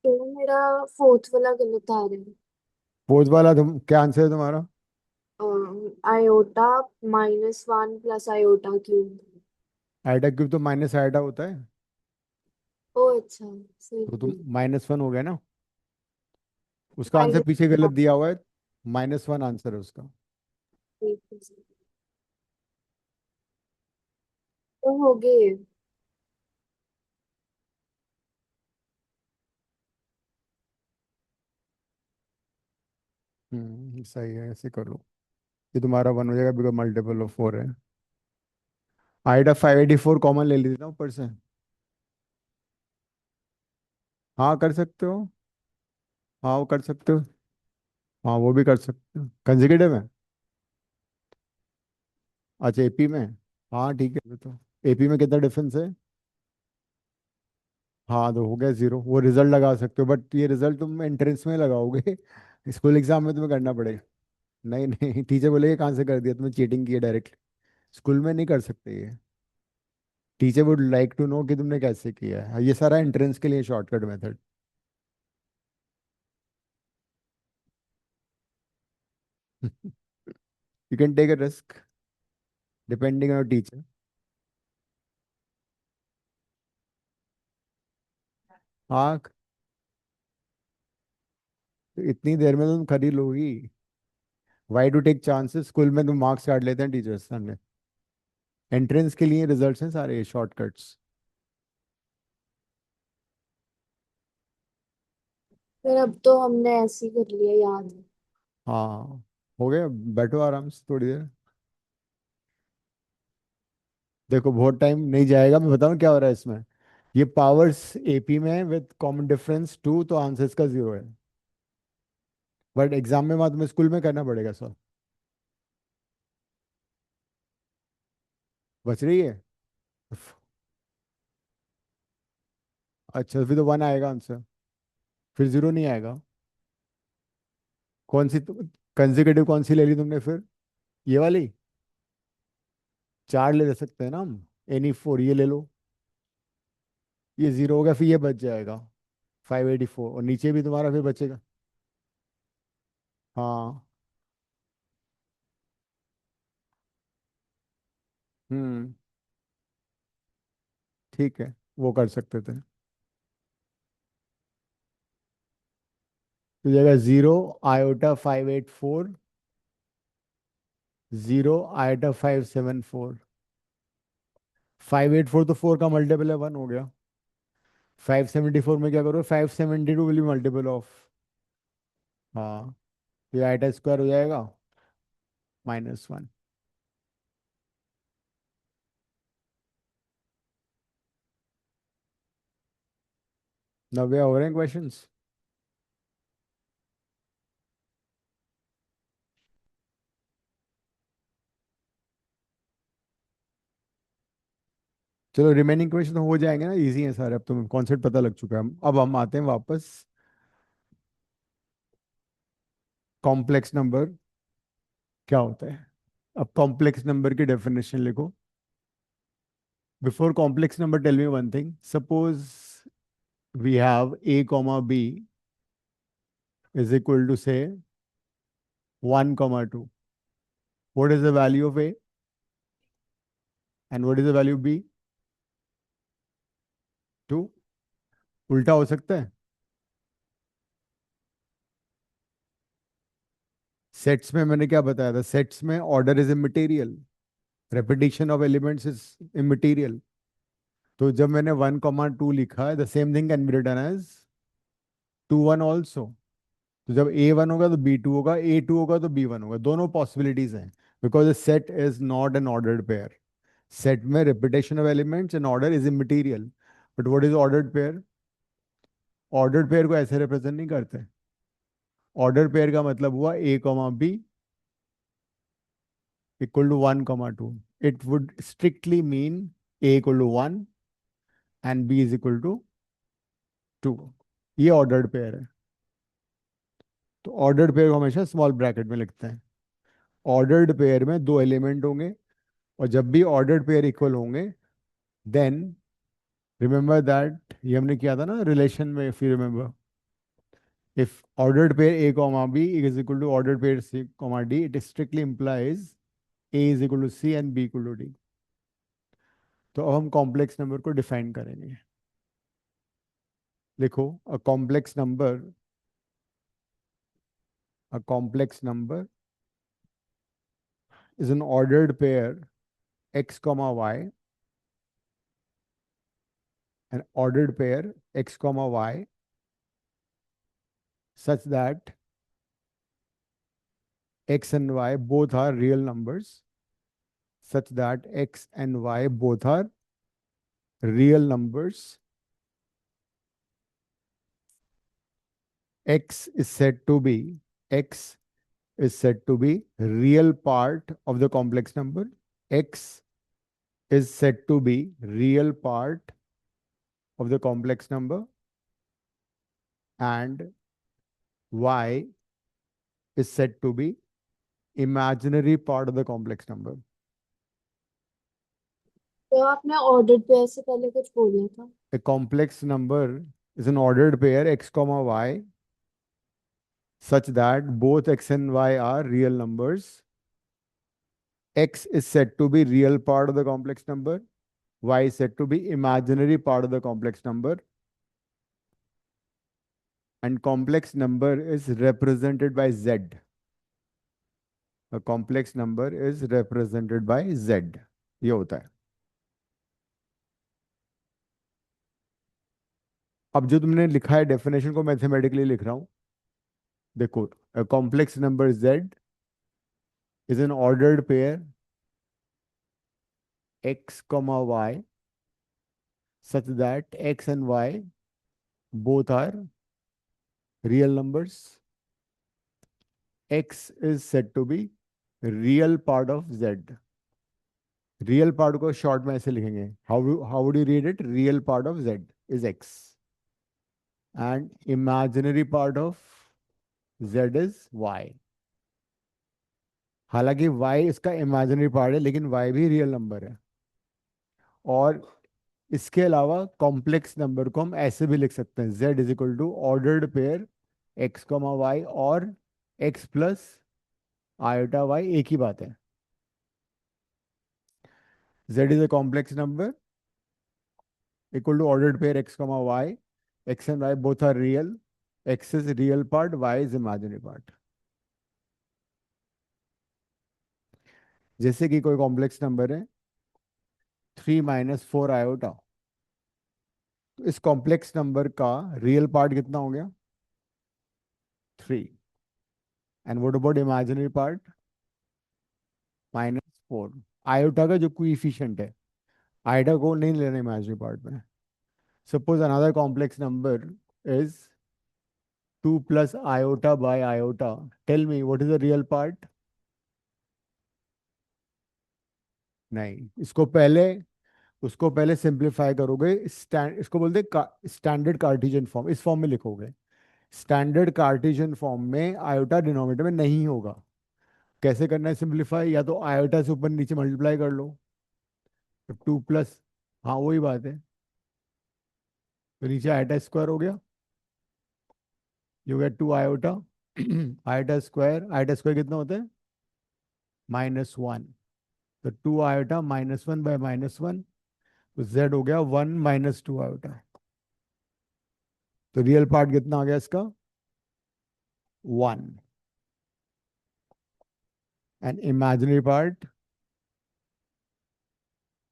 तो मेरा फोर्थ वाला गलत आ रहा है। फोर्थ वाला तुम क्या आंसर है तुम्हारा? Iota -1 plus iota cube. Iota cube तो माइनस आइटा होता है। ओ अच्छा, तो तुम सही। -1 हो गया ना। उसका आंसर पीछे गलत माइनस। दिया हुआ है। -1 आंसर है उसका। तो हो गए। सही है, ऐसे कर लो। ये तुम्हारा 1 हो जाएगा बिकॉज मल्टीपल ऑफ 4 है। आइटा 584 कॉमन ले ली थी ना ऊपर से। हाँ कर सकते हो। हाँ वो कर सकते हो। हाँ वो भी कर सकते हो, कंजिक्यूटिव है। अच्छा एपी में। हाँ ठीक है फिर तो। एपी में कितना डिफरेंस है? हाँ तो हो गया 0। वो रिजल्ट लगा सकते हो बट ये रिजल्ट तुम एंट्रेंस में लगाओगे। स्कूल एग्जाम में तुम्हें करना पड़ेगा। नहीं नहीं, टीचर बोलेगे कहाँ से कर दिया तुमने, चीटिंग की है डायरेक्ट। स्कूल में नहीं कर सकते ये। Teacher would like to know कि तुमने कैसे किया है, ये सारा एंट्रेंस के लिए shortcut method. You can take a risk depending on teacher. हाँ तो इतनी देर में तुम खरीद लोगी। Why to take chances, school में तुम मार्क्स काट लेते हैं टीचर्स सामने। एंट्रेंस के लिए रिजल्ट्स हैं सारे शॉर्टकट्स। फिर अब तो हमने ऐसे ही कर लिया याद। हाँ हो गया, बैठो आराम से थोड़ी देर। देखो बहुत टाइम नहीं जाएगा, मैं बताऊँ क्या हो रहा है इसमें। ये पावर्स एपी में विद कॉमन डिफरेंस 2, तो आंसर्स का 0 है। बट एग्जाम में वहाँ तुम्हें स्कूल में करना पड़ेगा सर। बच रही है। अच्छा फिर तो 1 आएगा आंसर, फिर 0 नहीं आएगा। कौन सी कंसेक्यूटिव कौन सी ले ली तुमने फिर? ये वाली। 4 ले सकते हैं ना हम। एनी 4 ये ले लो। ये 0 हो गया, फिर ये बच जाएगा 584, और नीचे भी तुम्हारा फिर बचेगा। हाँ। हम्म। ठीक है, वो कर सकते थे। तो जाएगा 0 आयोटा 584, 0 आयोटा 574। 584 तो 4 का मल्टीपल है, 1 हो गया। 574 में क्या करो, 572 विल बी मल्टीपल ऑफ। हाँ। ये आयोटा स्क्वायर हो जाएगा -1। नव्या हो रहे हैं क्वेश्चंस। चलो रिमेनिंग क्वेश्चन तो हो जाएंगे ना, इजी है सारे, अब तो कॉन्सेप्ट पता लग चुका है। अब हम आते हैं वापस कॉम्प्लेक्स नंबर क्या होता है। अब कॉम्प्लेक्स नंबर की डेफिनेशन लिखो। Before complex number tell me one thing, suppose we have a comma b is equal to say 1 comma 2. What is the value of a and what is the value of b? 2। उल्टा हो सकता है। Sets में मैंने क्या बताया था, sets में order is immaterial, repetition of elements is immaterial. तो जब मैंने 1 comma 2 लिखा है, the same thing can be written as 2 1 also. तो जब A1 होगा तो B2 होगा, A2 होगा तो B1 होगा, दोनों पॉसिबिलिटीज हैं। Because set is not an ordered pair. Set में repetition of elements and order is immaterial. But what is ordered pair? Ordered pair को ऐसे रिप्रेजेंट नहीं करते। ऑर्डर पेयर का मतलब हुआ A, B equal to 1, 2। It would strictly mean A equal to 1 and B is equal to 2। ये ordered pair है। तो ऑर्डर्ड पेयर को हमेशा स्मॉल ब्रैकेट में लिखते हैं। ऑर्डर्ड पेयर में 2 एलिमेंट होंगे, और जब भी ऑर्डर्ड पेयर इक्वल होंगे, देन रिमेंबर दैट, ये हमने किया था ना रिलेशन में, if you remember, If ordered pair A comma B is equal to ordered pair C comma D, it strictly implies A is equal to C and B equal to D. तो अब हम complex number को define करेंगे. लिखो, a complex number is an ordered pair x comma y, an ordered pair x comma y, such that x and y both are real numbers, such that x and y both are real numbers. x is said to be x is said to be real part of the complex number. X is said to be real part of the complex number, and y is said to be imaginary part of the complex number. तो आपने ordered pair से पहले कुछ बोला था. A complex number is an ordered pair x comma y such that both x and y are real numbers. X is said to be real part of the complex number. Y is said to be imaginary part of the complex number. And complex number is represented by z. A complex number is represented by z. ये होता है. अब जो तुमने लिखा है definition को mathematically लिख रहा हूं. देखो, a complex number z is an ordered pair x comma y such that x and y both are real numbers. X is said to be real part of z. Real part को short में ऐसे लिखेंगे. How would you read it? Real part of z is x and imaginary part of z is y. हालांकि y इसका imaginary part है, लेकिन y भी real number है. और इसके अलावा कॉम्प्लेक्स नंबर को हम ऐसे भी लिख सकते हैं, z is equal to ordered pair x comma y और x प्लस आयोटा वाई. एक ही बात है. z is a complex number equal to ordered pair x comma y. X and y both are real. X is real part, y is imaginary part. जैसे कि कोई complex number है 3 - 4 iota, तो इस कॉम्प्लेक्स नंबर का real part कितना हो गया? 3. And what about imaginary part? -4. Iota का जो कोएफिशिएंट है, आयोटा को नहीं लेना इमेजिनरी पार्ट में. Suppose another complex number is 2 plus iota by iota. Tell me, what is the real part? नहीं. उसको पहले सिंप्लीफाई करोगे. इसको बोलते स्टैंडर्ड कार्टेशियन फॉर्म. इस फॉर्म में लिखोगे. स्टैंडर्ड कार्टेशियन फॉर्म में आयोटा डिनोमिनेटर में नहीं होगा. कैसे करना है सिंप्लीफाई? या तो आयोटा से ऊपर नीचे मल्टीप्लाई कर लो. तो 2 प्लस, हाँ वही बात है. तो नीचे आयोटा स्क्वायर हो गया. You get 2 iota. Iota square कितना होता है? -1. तो 2 आयोटा -1 बाय -1, तो z हो गया 1 - 2 आयोटा. तो रियल पार्ट कितना आ गया इसका? 1. And imaginary part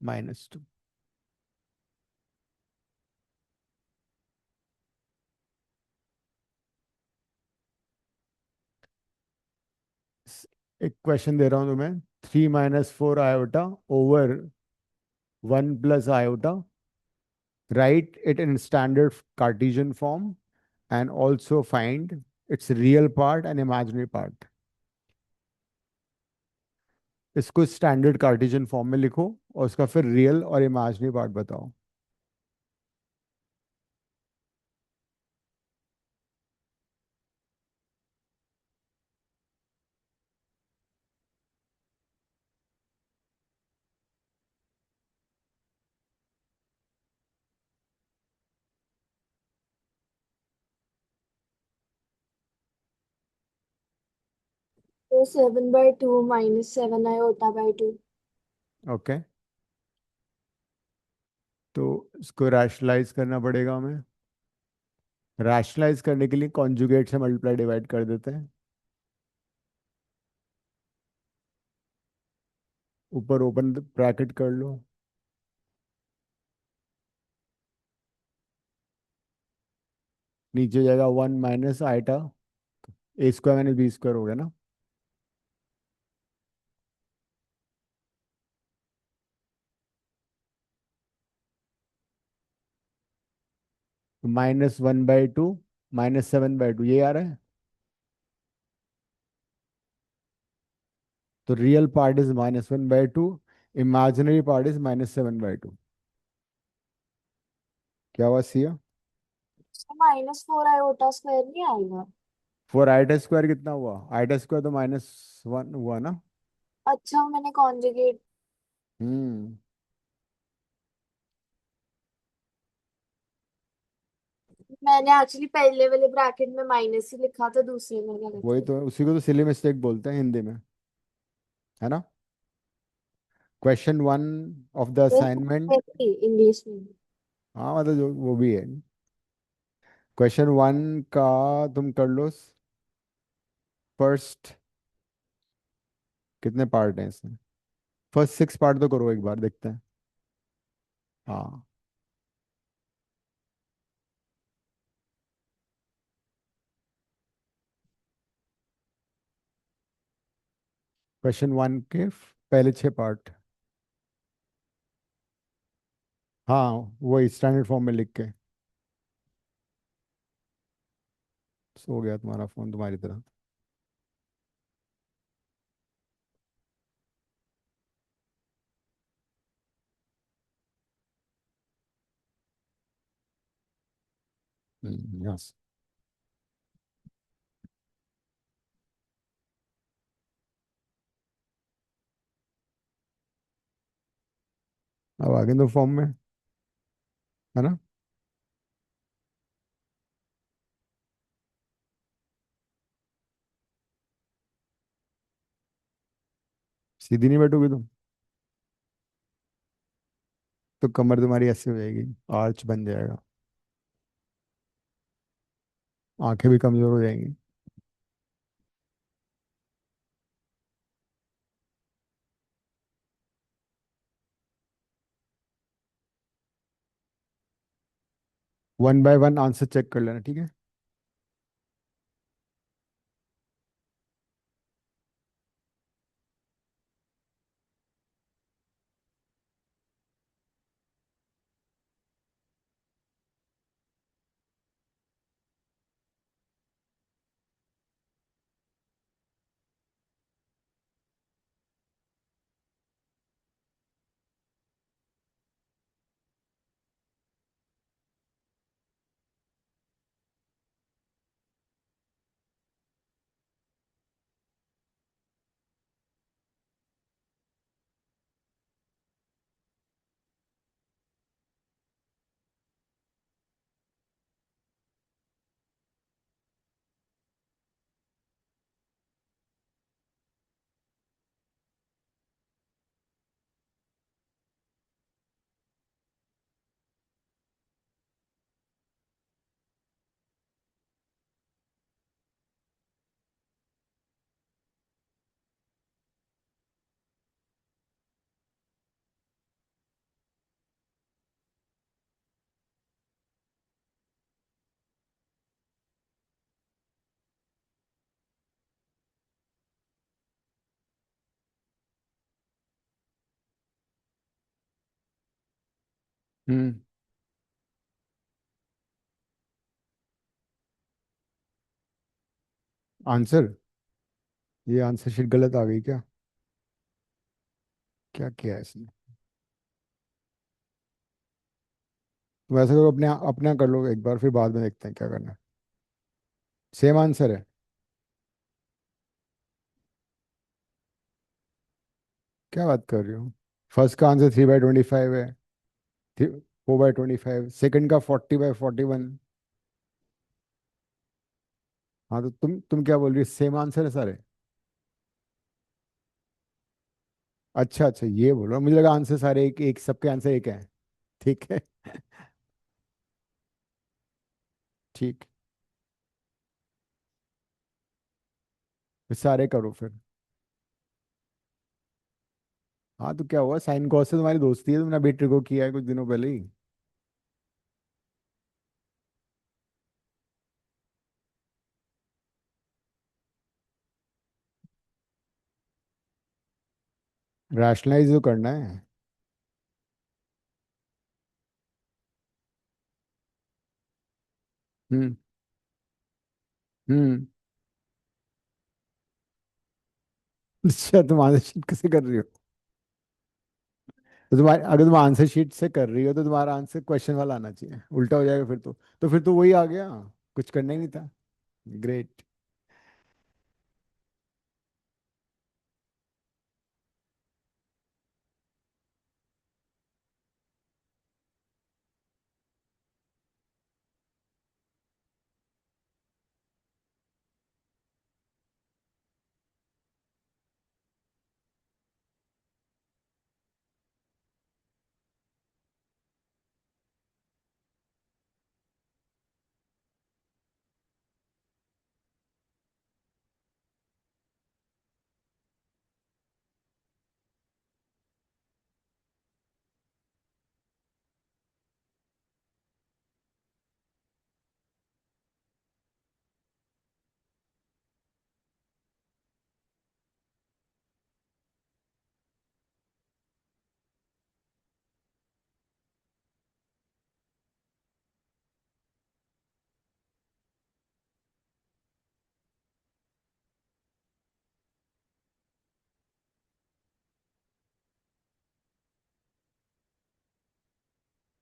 -2. एक क्वेश्चन दे रहा हूं तुम्हें. 3 - 4 iota over 1 + iota. Right it in standard Cartesian form and also find its real part and imaginary part. इसको स्टैंडर्ड कार्टेशियन फॉर्म में लिखो और उसका फिर रियल और इमेजिनरी पार्ट बताओ. तो 7/2 -7 i/2। ओके, तो इसको रैशनलाइज करना पड़ेगा हमें। रैशनलाइज करने के लिए कॉन्जुगेट से मल्टीप्लाई डिवाइड कर देते हैं। ऊपर ओपन ब्रैकेट कर लो, नीचे जाएगा 1 - आइटा a² - b² हो गया ना। -1/2 -7/2 ये आ रहा है। तो real part is -1/2, imaginary part is -7/2। क्या हुआ सिया? -4 i/2 नहीं आएगा? 4 आइटा स्क्वायर कितना हुआ? आइटा स्क्वायर तो -1 हुआ ना। अच्छा, मैंने कॉन्जुगेट। हम्म। मैंने एक्चुअली पहले वाले ब्रैकेट में माइनस ही लिखा था, दूसरे में गलत वही कर तो, उसी को तो सिली मिस्टेक बोलते हैं हिंदी में, है ना। Question 1 of the assignment. दिया इंग्लिश में। हाँ मतलब जो वो भी है। क्वेश्चन 1 का तुम कर लो फर्स्ट। कितने पार्ट हैं इसमें? फर्स्ट 6 पार्ट तो करो एक बार, देखते हैं। हाँ। क्वेश्चन 1 के पहले 6 पार्ट। हाँ वही स्टैंडर्ड फॉर्म में लिख के। सो गया तुम्हारा फोन तुम्हारी तरह। यस। अब आगे तो फॉर्म में, है ना। सीधी नहीं बैठोगी तुम, तो कमर तुम्हारी ऐसे हो जाएगी, आर्च बन जाएगा, आंखें भी कमजोर हो जाएंगी। 1 बाय 1 आंसर चेक कर लेना, ठीक है। हम्म। आंसर, ये आंसर शीट गलत आ गई क्या? क्या किया है इसने? तुम ऐसा करो, अपने अपना कर लो एक बार, फिर बाद में देखते हैं क्या करना है। सेम आंसर है? क्या बात कर रही हो? फर्स्ट का आंसर 3/25 है, 4/25। सेकंड का 40/41। हाँ तो तुम क्या बोल रही हो, सेम आंसर है सारे? अच्छा अच्छा, ये बोलो, मुझे लगा आंसर सारे एक एक, सबके आंसर एक है। ठीक है। ठीक। फिर सारे करो फिर। हाँ तो क्या हुआ, साइन कॉस से तुम्हारी दोस्ती है, तुमने अभी ट्रिको किया है कुछ दिनों पहले ही। रैशनलाइज तो करना है। हम्म। हम्म। अच्छा, तुम आंसर शीट कैसे कर रही हो? तो तुम्हारे, अगर तुम आंसर शीट से कर रही हो तो तुम्हारा आंसर क्वेश्चन वाला आना चाहिए, उल्टा हो जाएगा फिर तो फिर तो वही आ गया, कुछ करना ही नहीं था। ग्रेट।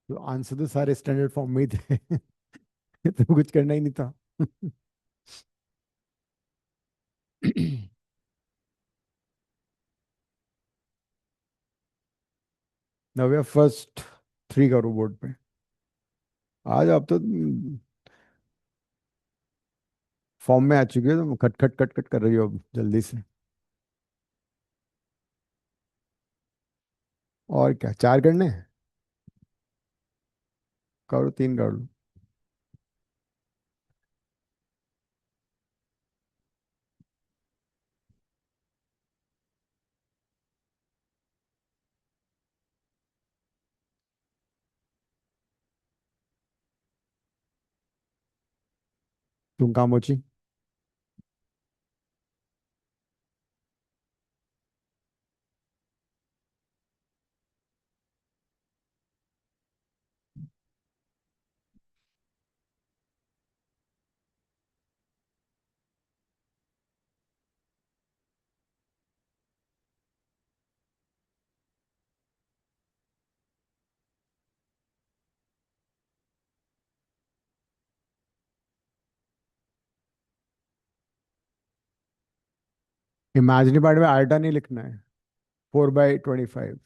तो आंसर तो सारे स्टैंडर्ड फॉर्म में ही थे। तो कुछ करना ही नहीं था। नव्या फर्स्ट थ्री करो बोर्ड पे। आज आप तो फॉर्म में आ चुके हो, तुम खट खट खट खट कर रही हो अब जल्दी से। और क्या, चार करने हैं? करो, तीन कर लो। तुम काम मोची। इमेजिनरी पार्ट में आल्टा नहीं लिखना है। 4/25।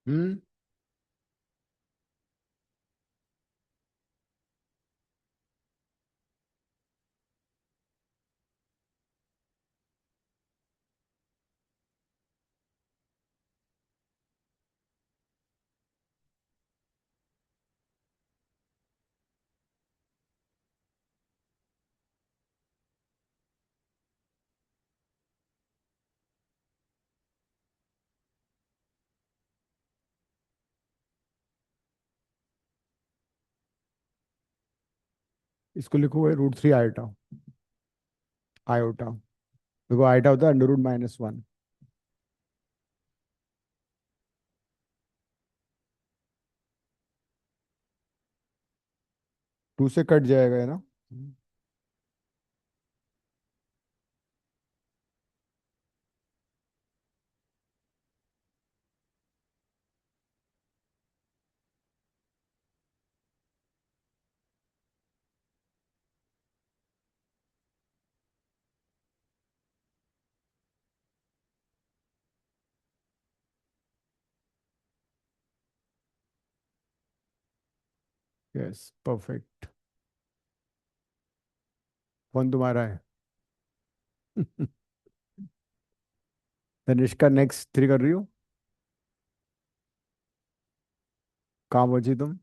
हम्म। इसको लिखोगे √3 आयोटा। आयोटा, देखो आयोटा होता है √-1। 2 से कट जाएगा, है ना? Yes, perfect. फोन तुम्हारा है। तनिष्का, नेक्स्ट 3 कर रही हो? कहाँ पहुंची तुम?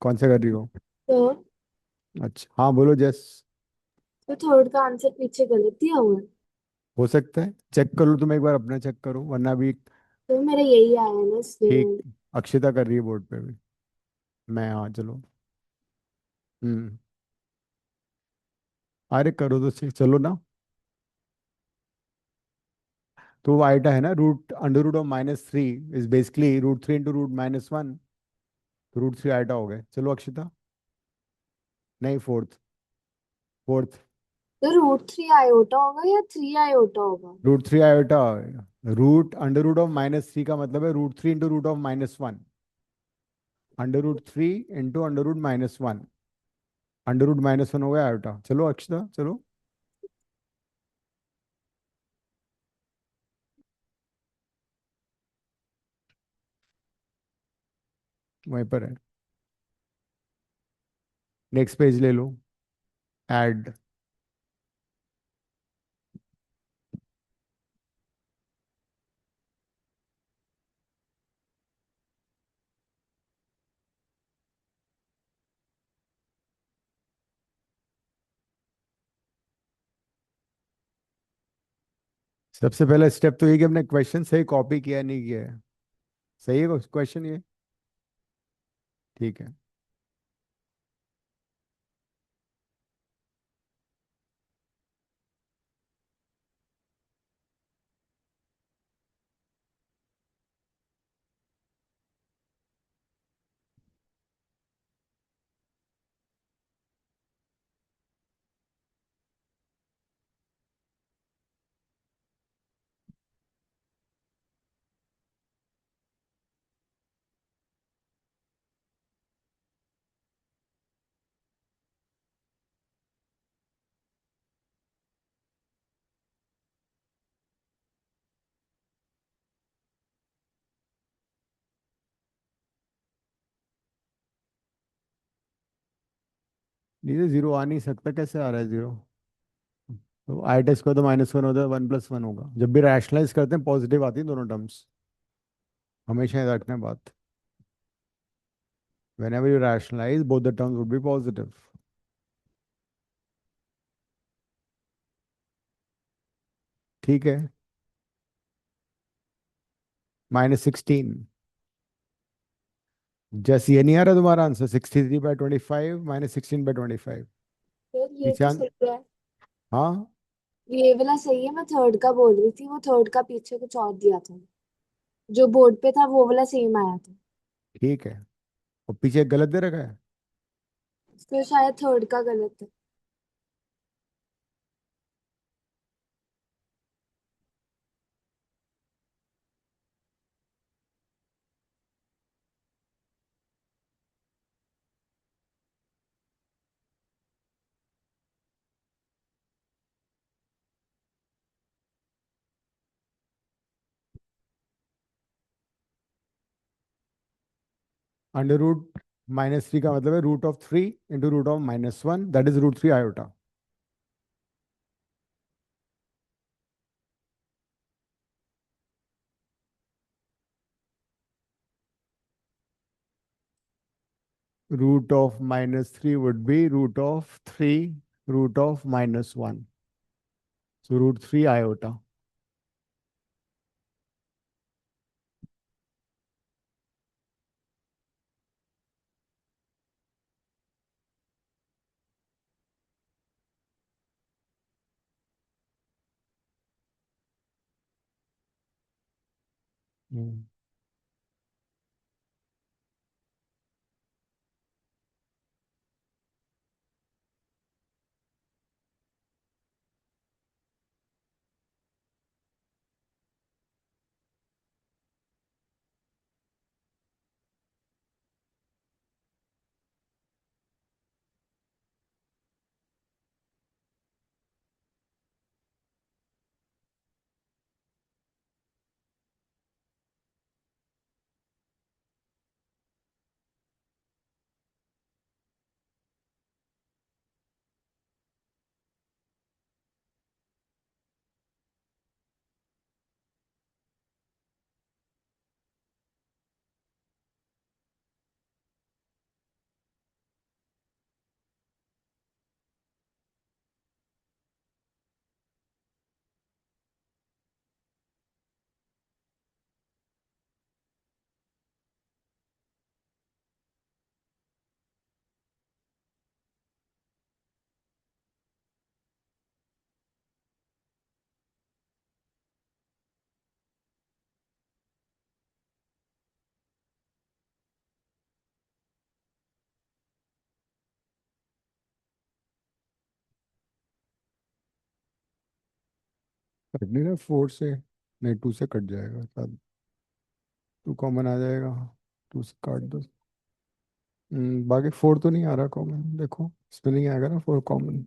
कौन से कर रही हो? तो अच्छा, हाँ बोलो जस। थर्ड का आंसर पीछे गलत दिया हुआ है। हो सकता है, चेक कर लो तुम एक बार, अपना चेक करो, वरना भी। तो मेरा यही आया है ना ठीक। इसलिए। अक्षिता कर रही है बोर्ड पे भी। मैं, हाँ चलो। हम्म। अरे करो तो सही, चलो ना। तो वो आइटा है ना, √√(-3) इज बेसिकली √3 इंटू √-1। तो √3 आइटा हो गए। चलो अक्षिता। नहीं, फोर्थ। फोर्थ। तो √3 आयोटा होगा या 3 आयोटा होगा? √3 आयोटा। √√(-3) का मतलब है √3 इंटू √-1। √3 इंटू √-1। √-1 हो गया आयोटा। चलो अक्षिता, चलो। वहीं पर है। नेक्स्ट पेज ले लो। ऐड। सबसे पहला स्टेप तो ये कि हमने क्वेश्चन सही कॉपी किया नहीं किया है। सही है क्वेश्चन ये? ठीक है। नीचे जीरो आ नहीं सकता, कैसे आ रहा है जीरो? तो आई टेस्ट को तो -1 होता है, 1+1 होगा। जब भी रैशनलाइज करते हैं पॉजिटिव आती है दोनों टर्म्स। हमेशा याद रखना है बात। whenever you rationalize both the terms would be positive। ठीक है। -16। जैसे ये नहीं आ रहा तुम्हारा आंसर, 63/25 -16/25। यार ये पीछे तो सही है। हाँ। ये वाला सही है, मैं थर्ड का बोल रही थी, वो थर्ड का पीछे कुछ और दिया था। जो बोर्ड पे था वो वाला सेम आया था। ठीक है। और पीछे गलत दे रखा है। तो शायद थर्ड का गलत है। √-3 का मतलब है √3 into √-1, that is √3 iota. √-3 would be √3 √-1, so √3 iota। Hmm. Cut नहीं रहा 4 से, नहीं 2 से कट जाएगा शायद। 2 कॉमन आ जाएगा, 2 से काट दो। बाकी 4 तो नहीं आ रहा कॉमन, देखो इसमें नहीं आएगा ना 4 कॉमन।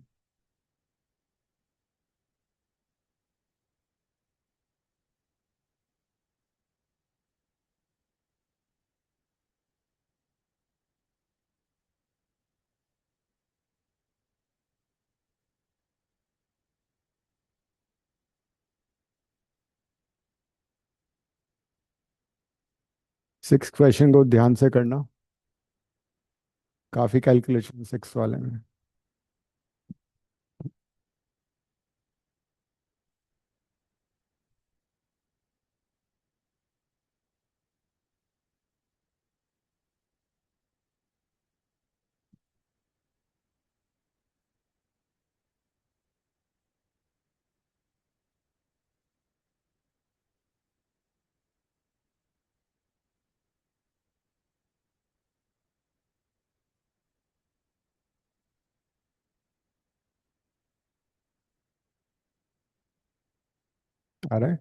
6 क्वेश्चन को ध्यान से करना, काफी कैलकुलेशन 6 वाले में। आ रहा है।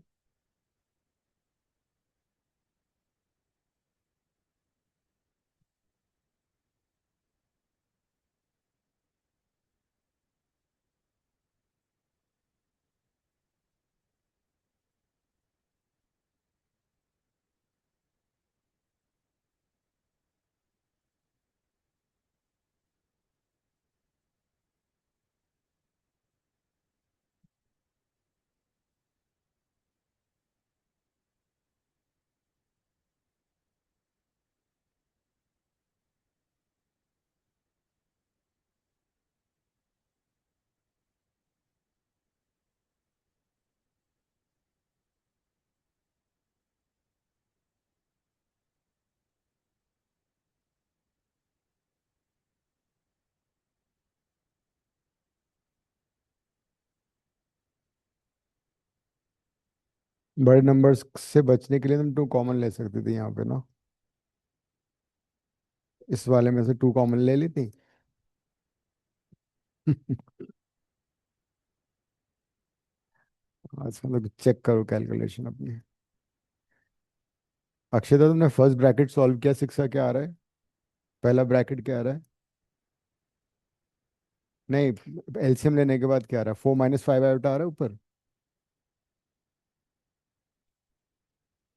बड़े नंबर्स से बचने के लिए तुम 2 कॉमन ले सकती थी यहाँ पे ना, इस वाले में से 2 कॉमन ले ली थी। अच्छा तो चेक करो कैलकुलेशन अपनी। अक्षय तुमने फर्स्ट ब्रैकेट सॉल्व किया, 6 का क्या आ रहा है? पहला ब्रैकेट क्या आ रहा है? नहीं, एलसीएम लेने के बाद क्या आ रहा है? 4 - 5 आयोटा आ रहा है ऊपर।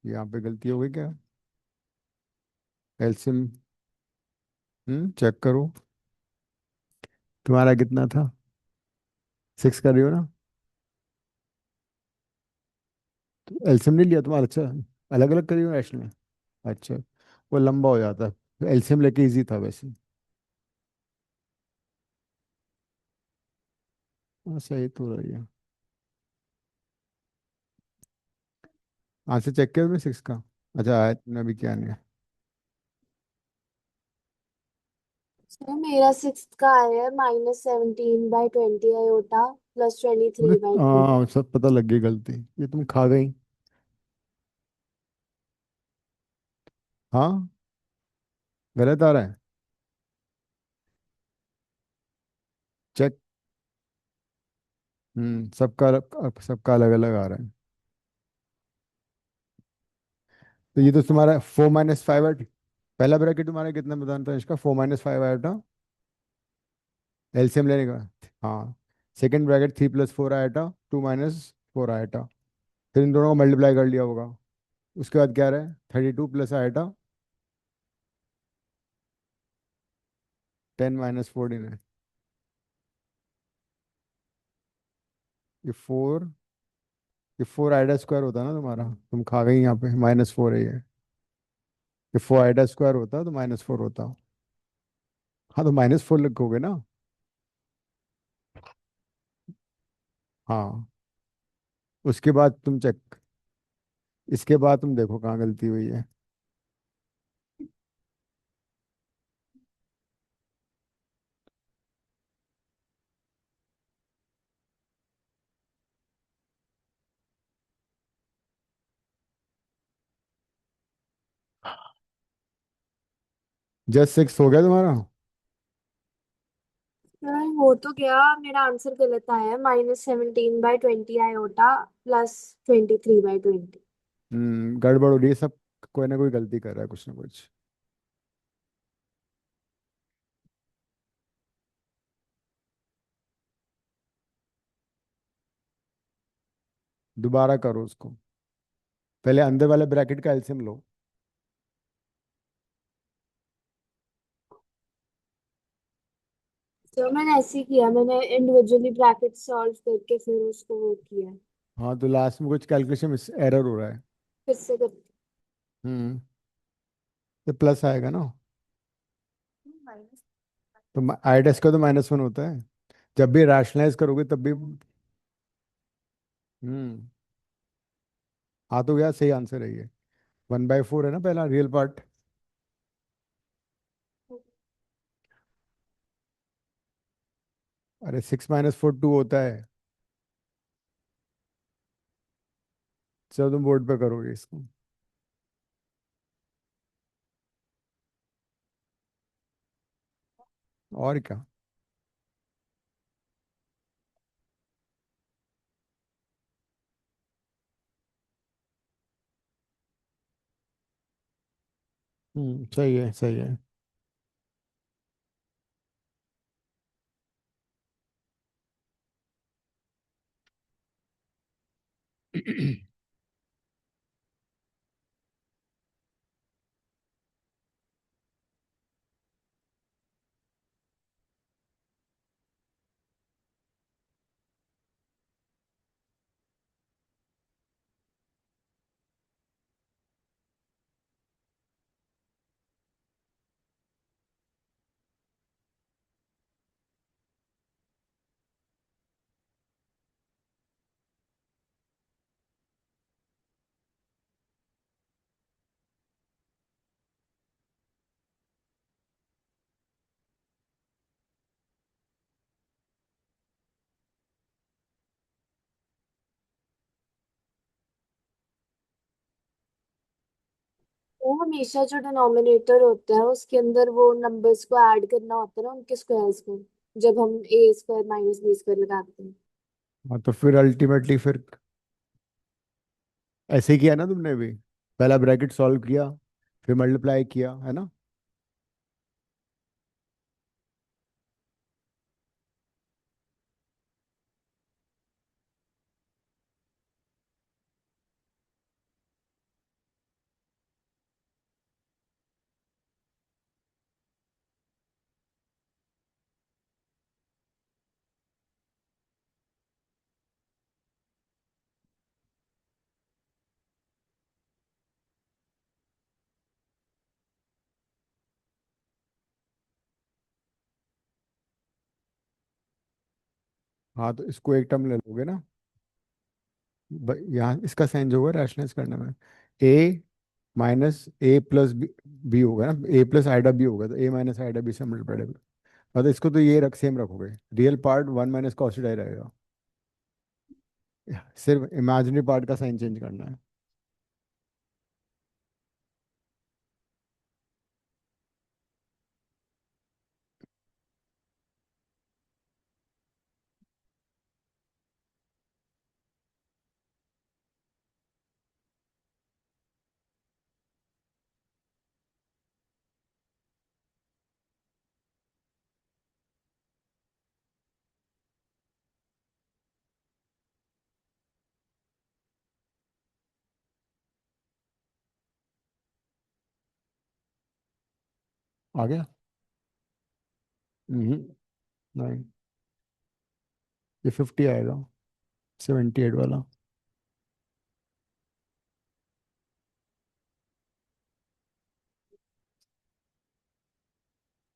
यहाँ पे गलती हो गई क्या? एलसीएम, चेक करो। तुम्हारा कितना था? 6 कर रही हो ना? तो एलसीएम नहीं लिया तुम्हारा, अच्छा। अलग अलग करी हो रैशनल में। अच्छा, वो लंबा हो जाता है, एलसीएम लेके इजी था वैसे। हाँ सही तो रही है। आंसर चेक किया तुमने 6 का? अच्छा आया तुमने अभी, क्या नहीं है। सर मेरा सिक्स का है -17/20 आयोटा प्लस ट्वेंटी अरे, थ्री बाई टू हाँ सब पता लग गई गलती, ये तुम खा गई। हाँ, गलत आ रहा है। चेक। सबका अलग अलग आ रहा है। तो ये तो तुम्हारा 4 - 5 आया। पहला ब्रैकेट तुम्हारा कितना बताना था इसका? 4 - 5 आया था एलसीएम लेने का। हाँ। सेकंड ब्रैकेट 3 + 4 आया था, 2 - 4 आया था। फिर इन दोनों को मल्टीप्लाई कर लिया होगा। उसके बाद क्या रहा है? 32 प्लस आया था 10 - 14 है। ये 4, ये 4 आइडा स्क्वायर होता ना तुम्हारा, तुम खा गई यहाँ पे, -4 है ये। ये 4 आइडा स्क्वायर होता तो -4 होता। हाँ, तो -4 लिखोगे ना। हाँ। उसके बाद तुम चेक, इसके बाद तुम देखो कहाँ गलती हुई है। जस्ट 6 हो गया तुम्हारा। नहीं हो तो गया, मेरा आंसर गलत आया है। -17/20 आयोटा +23/20। गड़बड़ हो रही है सब। कोई ना कोई गलती कर रहा है, कुछ ना कुछ। दोबारा करो उसको। पहले अंदर वाले ब्रैकेट का एलसीएम लो। तो मैंने ऐसे ही किया, मैंने इंडिविजुअली ब्रैकेट सॉल्व करके फिर उसको वो किया। हाँ, तो लास्ट में कुछ कैलकुलेशन एरर हो रहा है। फिर से कर। हम्म। तो प्लस आएगा ना। माइनस। तो आईडेस का तो -1 होता है। जब भी रैशनलाइज करोगे तब भी। हम्म। हाँ, तो यार सही आंसर है ये। 1/4 है ना पहला रियल पार्ट। अरे 6 - 4 2 होता है। चलो तुम बोर्ड पे करोगे इसको। और क्या। सही है, सही है। वो हमेशा जो डिनोमिनेटर होता है उसके अंदर वो नंबर्स को ऐड करना होता है ना, उनके स्क्वायर्स को, जब हम a² - b² लगाते हैं। हाँ, तो फिर अल्टीमेटली फिर ऐसे ही किया ना तुमने भी। पहला ब्रैकेट सॉल्व किया, फिर मल्टीप्लाई किया, है ना। हाँ, तो इसको एक टर्म ले लोगे ना। यहाँ इसका साइन जो होगा रैशनलाइज करने में, ए -a + b होगा ना, a + i बी होगा, तो a - i बी से मल्टीप्लाई। मतलब इसको तो ये सेम रखोगे। रियल पार्ट 1 - cos थीटा ही रहेगा। सिर्फ इमेजिनरी पार्ट का साइन चेंज करना है। आ गया? हम्म। नहीं, ये 50 आएगा, 78 वाला।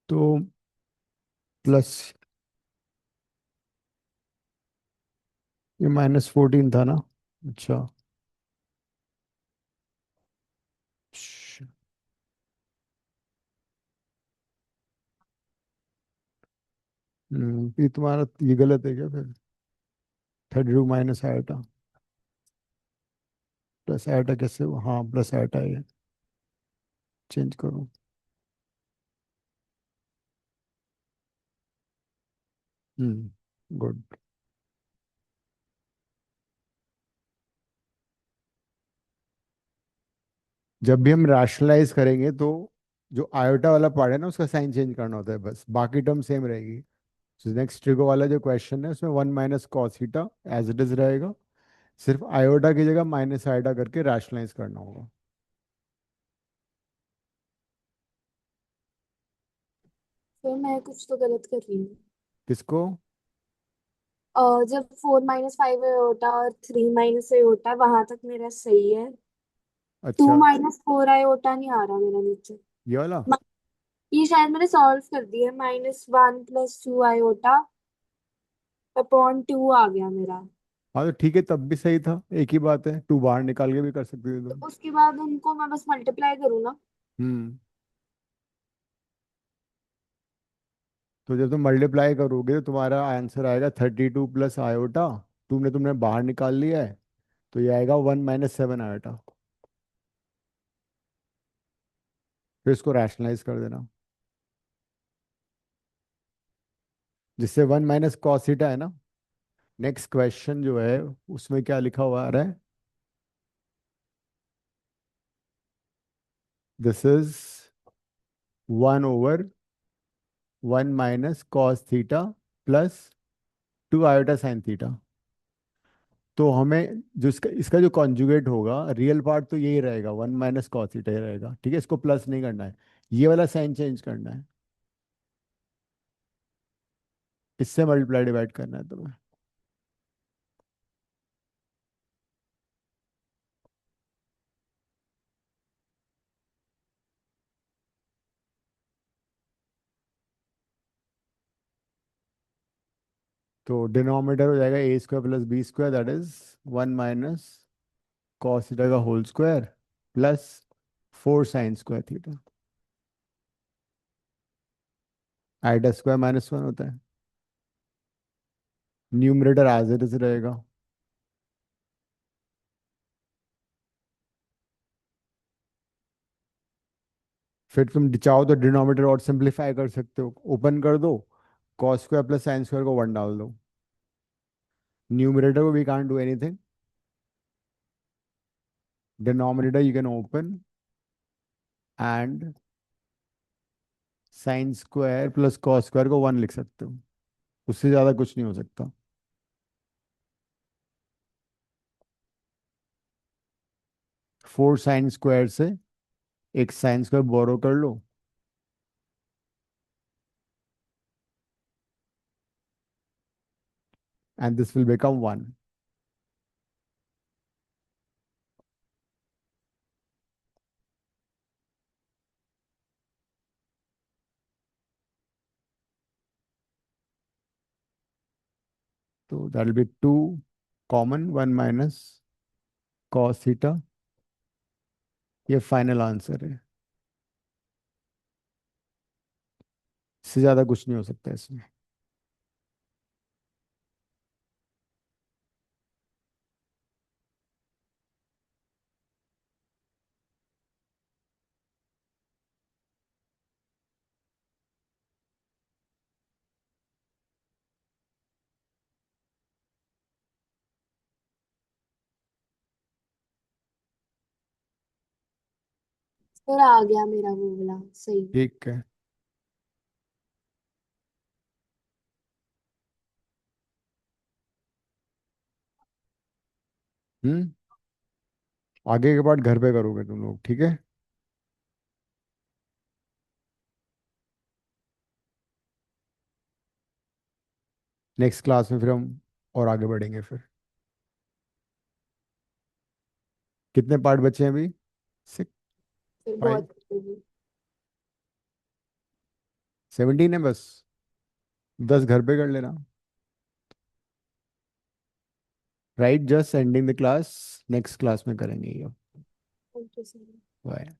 तो प्लस, ये -14 था ना? अच्छा। श- ये तुम्हारा ये गलत है क्या फिर? 32 माइनस आयोटा प्लस आयोटा कैसे हुआ? हाँ, प्लस आयोटा है। चेंज करो। गुड। जब भी हम रैशनलाइज करेंगे तो जो आयोटा वाला पार्ट है ना, उसका साइन चेंज करना होता है, बस बाकी टर्म सेम रहेगी। तो नेक्स्ट ट्रिगो वाला जो क्वेश्चन है उसमें 1 - cos theta as it is रहेगा। सिर्फ आयोटा की जगह माइनस आयोटा करके रैशनलाइज करना होगा। फिर मैं कुछ तो गलत कर रही हूँ। किसको? जब 4 - 5 आयोटा और 3 - आयोटा वहां तक मेरा सही है। टू अच्छा, माइनस फोर आयोटा नहीं आ रहा मेरा नीचे। ये वाला। म- ये शायद मैंने सॉल्व कर दिया है। -1 + 2 आयोटा अपॉन 2 आ गया मेरा। हाँ तो ठीक है, तब भी सही था, एक ही बात है, टू बाहर निकाल के भी कर सकते थे तो तुम। उसके बाद उनको मैं बस मल्टीप्लाई करूँ ना? हम्म। तो जब तुम मल्टीप्लाई करोगे तो तुम्हारा आंसर आएगा 32 प्लस आयोटा। तुमने बाहर निकाल लिया है, तो ये आएगा 1 - 7 आयोटा। फिर इसको रैशनलाइज कर देना, जिससे 1 - cos थीटा है ना। नेक्स्ट क्वेश्चन जो है उसमें क्या लिखा हुआ आ रहा है? This is 1/1 - cos theta plus 2 iota sin theta. तो हमें जो इसका इसका जो कॉन्जुगेट होगा, रियल पार्ट तो यही रहेगा, 1 - cos थीटा ही रहेगा, ठीक है। इसको प्लस नहीं करना है, ये वाला साइन चेंज करना है, इससे मल्टीप्लाई डिवाइड करना है तुम्हें। तो डिनोमिनेटर हो जाएगा a² + b² that is 1 - cos theta का whole square plus 4 sin² theta. आइडा² -1 होता है। न्यूमरेटर एज इट इज रहेगा। फिर तुम चाहो तो डिनोमिनेटर और सिंप्लीफाई कर सकते हो, ओपन कर दो, cos² + sin² को 1 डाल दो। न्यूमरेटर को we can't do anything. Denominator you can open and sin² + cos² को 1 लिख सकते हो, उससे ज़्यादा कुछ नहीं हो सकता। 4 sin² से एक sin² बोरो कर लो, एंड दिस विल बिकम 1। तो that will be 2 common, 1 - cos theta. ये फाइनल आंसर है, इससे ज़्यादा कुछ नहीं हो सकता इसमें। फिर आ गया मेरा वो वाला सही। ठीक है। हम्म। आगे के पार्ट घर पे करोगे तुम लोग, ठीक है। नेक्स्ट क्लास में फिर हम और आगे बढ़ेंगे फिर। कितने पार्ट बचे हैं अभी? सिक्स, फिर फाइव, बहुत करेंगे। 17 है बस। 10 घर पे कर लेना। Right, just ending the class. Next class में करेंगे ये। Thank you sir. बाय।